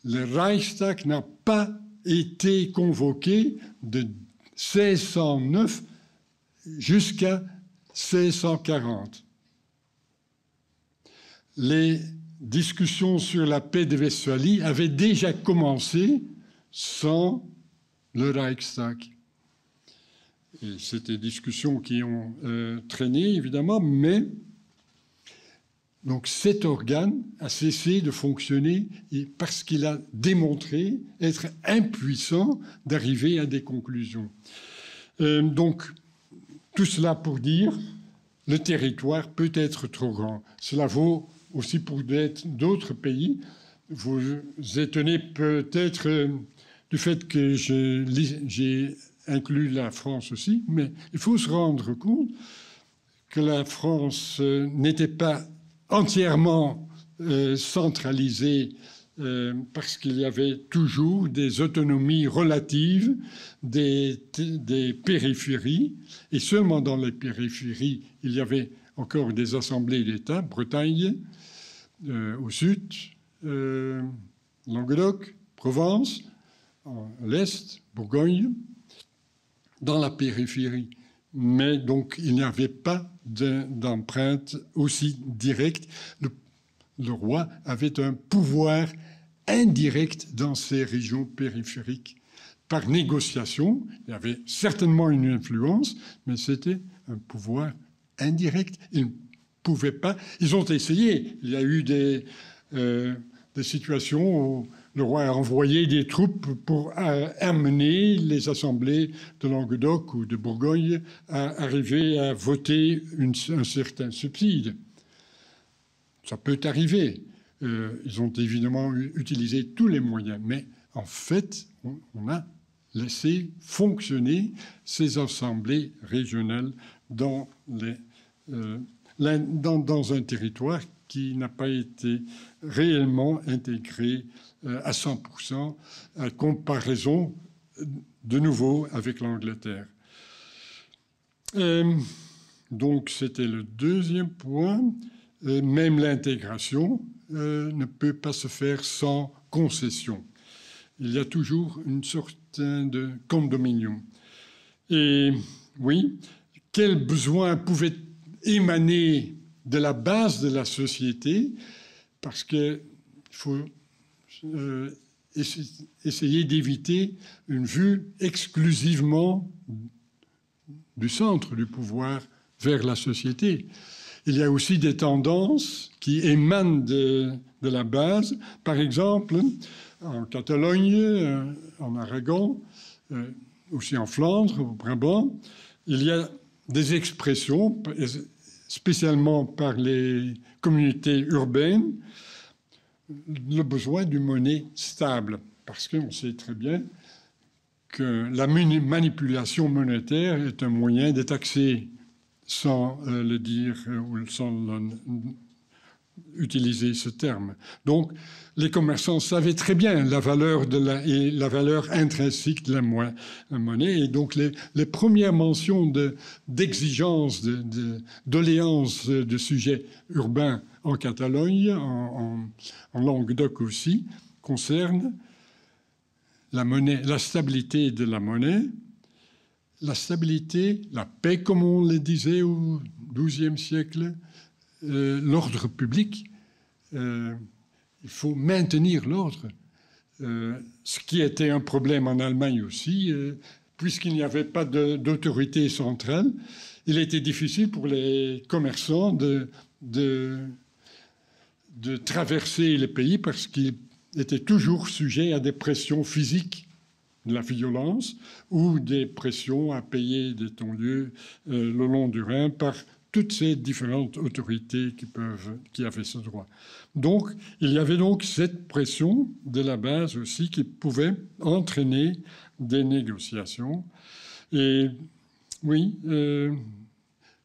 le Reichstag n'a pas été convoqué de 1609 jusqu'à 1640. Les discussions sur la paix de Westphalie avaient déjà commencé sans le Reichstag. Et c'est des discussions qui ont traîné, évidemment, mais donc cet organe a cessé de fonctionner parce qu'il a démontré être impuissant d'arriver à des conclusions. Donc, tout cela pour dire, le territoire peut être trop grand. Cela vaut aussi pour d'autres pays. Vous étonnez peut-être du fait que j'ai inclus la France aussi, mais il faut se rendre compte que la France n'était pas entièrement centralisée parce qu'il y avait toujours des autonomies relatives des périphéries, et seulement dans les périphéries, il y avait encore des assemblées d'État, Bretagne, au sud, Languedoc, Provence, à l'est, Bourgogne, dans la périphérie. Mais donc, il n'y avait pas d'empreinte aussi directe. Le roi avait un pouvoir indirect dans ces régions périphériques. Par négociation, il y avait certainement une influence, mais c'était un pouvoir indirect. Il ne pouvaient pas. Ils ont essayé. Il y a eu des situations où le roi a envoyé des troupes pour amener les assemblées de Languedoc ou de Bourgogne à arriver à voter un certain subside. Ça peut arriver. Ils ont évidemment utilisé tous les moyens, mais en fait, on a laissé fonctionner ces assemblées régionales dans un territoire qui n'a pas été réellement intégré à 100%, à comparaison de nouveau avec l'Angleterre. Donc c'était le deuxième point. Même l'intégration ne peut pas se faire sans concession. Il y a toujours une sorte de condominium. Et oui, quel besoin pouvait émaner de la base de la société, parce qu'il faut essayer d'éviter une vue exclusivement du centre du pouvoir vers la société. Il y a aussi des tendances qui émanent de la base. Par exemple, en Catalogne, en Aragon, aussi en Flandre, au Brabant, il y a des expressions, spécialement par les communautés urbaines, le besoin d'une monnaie stable. Parce qu'on sait très bien que la manipulation monétaire est un moyen de taxer sans le dire ou sans utiliser ce terme. Donc, les commerçants savaient très bien la valeur et la valeur intrinsèque de la monnaie. Et donc, les premières mentions d'exigence, doléances de sujets urbains en Catalogne, en Languedoc aussi, concernent la monnaie, la stabilité de la monnaie, la stabilité, la paix, comme on le disait au XIIe siècle, l'ordre public. Il faut maintenir l'ordre. Ce qui était un problème en Allemagne aussi, puisqu'il n'y avait pas d'autorité centrale, il était difficile pour les commerçants de traverser le pays parce qu'ils étaient toujours sujets à des pressions physiques, de la violence, ou des pressions à payer des ton-lieu le long du Rhin par toutes ces différentes autorités qui avaient ce droit. Donc, il y avait donc cette pression de la base aussi qui pouvait entraîner des négociations. Et oui,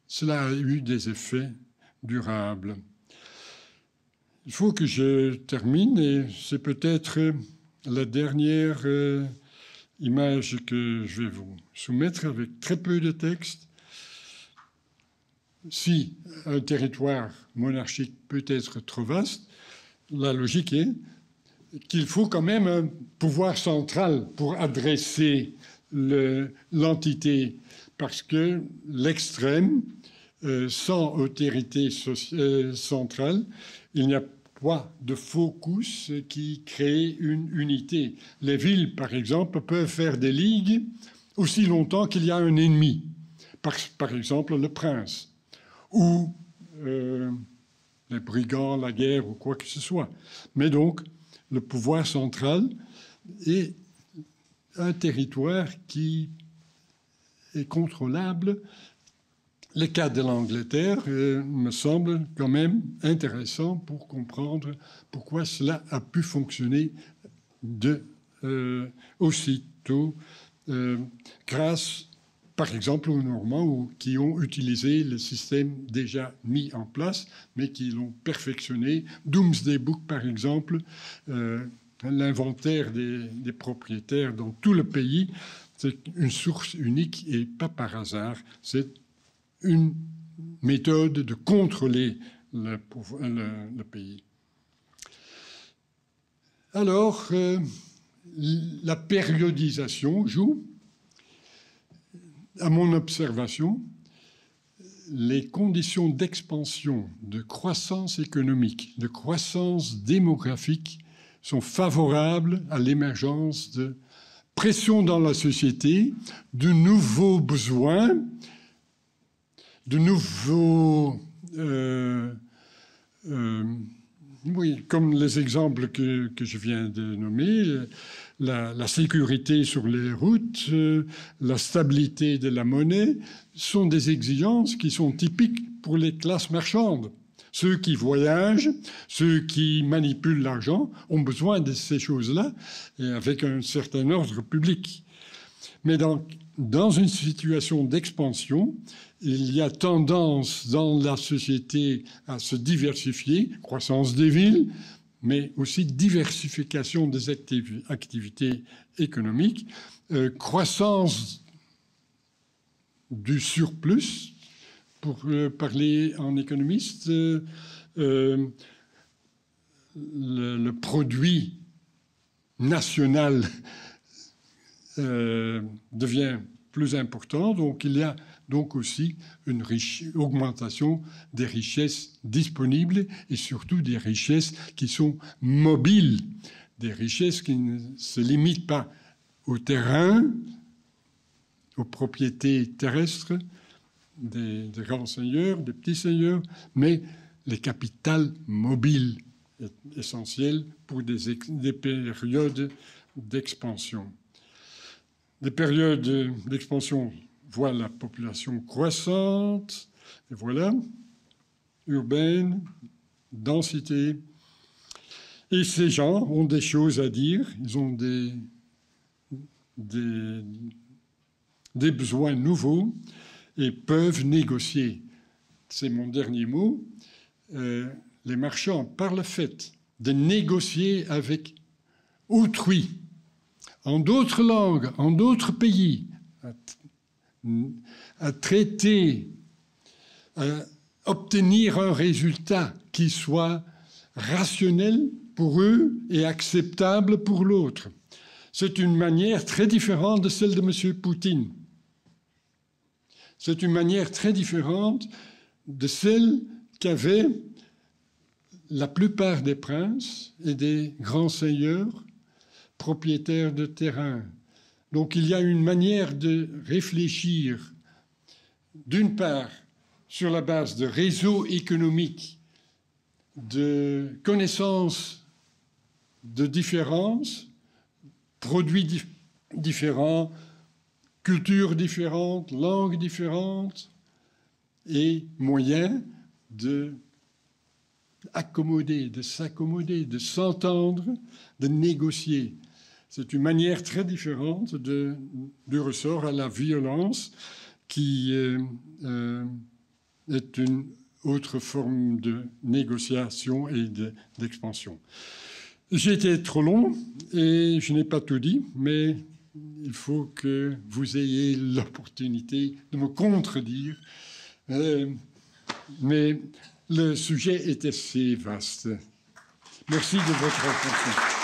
cela a eu des effets durables. Il faut que je termine, et c'est peut-être la dernière image que je vais vous soumettre avec très peu de texte. Si un territoire monarchique peut être trop vaste, la logique est qu'il faut quand même un pouvoir central pour adresser l'entité, parce que l'extrême, sans autorité centrale, il n'y a pas de focus qui crée une unité. Les villes, par exemple, peuvent faire des ligues aussi longtemps qu'il y a un ennemi, par exemple le prince, ou les brigands, la guerre, ou quoi que ce soit. Mais donc, le pouvoir central est un territoire qui est contrôlable. Le cas de l'Angleterre me semble quand même intéressant pour comprendre pourquoi cela a pu fonctionner aussitôt grâce, par exemple, aux Normands qui ont utilisé le système déjà mis en place, mais qui l'ont perfectionné. Domesday Book, par exemple, l'inventaire des propriétaires dans tout le pays, c'est une source unique et pas par hasard. C'est une méthode de contrôler le pays. Alors, la périodisation joue. À mon observation, les conditions d'expansion, de croissance économique, de croissance démographique sont favorables à l'émergence de pression dans la société, de nouveaux besoins, de nouveaux Oui, comme les exemples que je viens de nommer, la sécurité sur les routes, la stabilité de la monnaie, sont des exigences qui sont typiques pour les classes marchandes. Ceux qui voyagent, ceux qui manipulent l'argent ont besoin de ces choses-là avec un certain ordre public. Mais dans une situation d'expansion, il y a tendance dans la société à se diversifier, croissance des villes, mais aussi diversification des activités économiques, croissance du surplus, pour parler en économiste, le produit national devient plus important, donc il y a donc aussi une augmentation des richesses disponibles et surtout des richesses qui sont mobiles, des richesses qui ne se limitent pas au terrain, aux propriétés terrestres des grands seigneurs, des petits seigneurs, mais les capitales mobiles essentielles pour des périodes d'expansion. Des périodes d'expansion voient la population croissante, et voilà, urbaine, densité. Et ces gens ont des choses à dire, ils ont des besoins nouveaux et peuvent négocier. C'est mon dernier mot. Les marchands, par le fait de négocier avec autrui, en d'autres langues, en d'autres pays, à traiter, à obtenir un résultat qui soit rationnel pour eux et acceptable pour l'autre. C'est une manière très différente de celle de M. Poutine. C'est une manière très différente de celle qu'avaient la plupart des princes et des grands seigneurs propriétaires de terrain. Donc il y a une manière de réfléchir, d'une part, sur la base de réseaux économiques, de connaissances de différences, produits différents, cultures différentes, langues différentes, et moyens de accommoder, de s'accommoder, de s'entendre, de négocier. C'est une manière très différente du ressort à la violence qui est une autre forme de négociation et d'expansion. J'ai été trop long et je n'ai pas tout dit, mais il faut que vous ayez l'opportunité de me contredire. Mais le sujet est assez vaste. Merci de votre attention.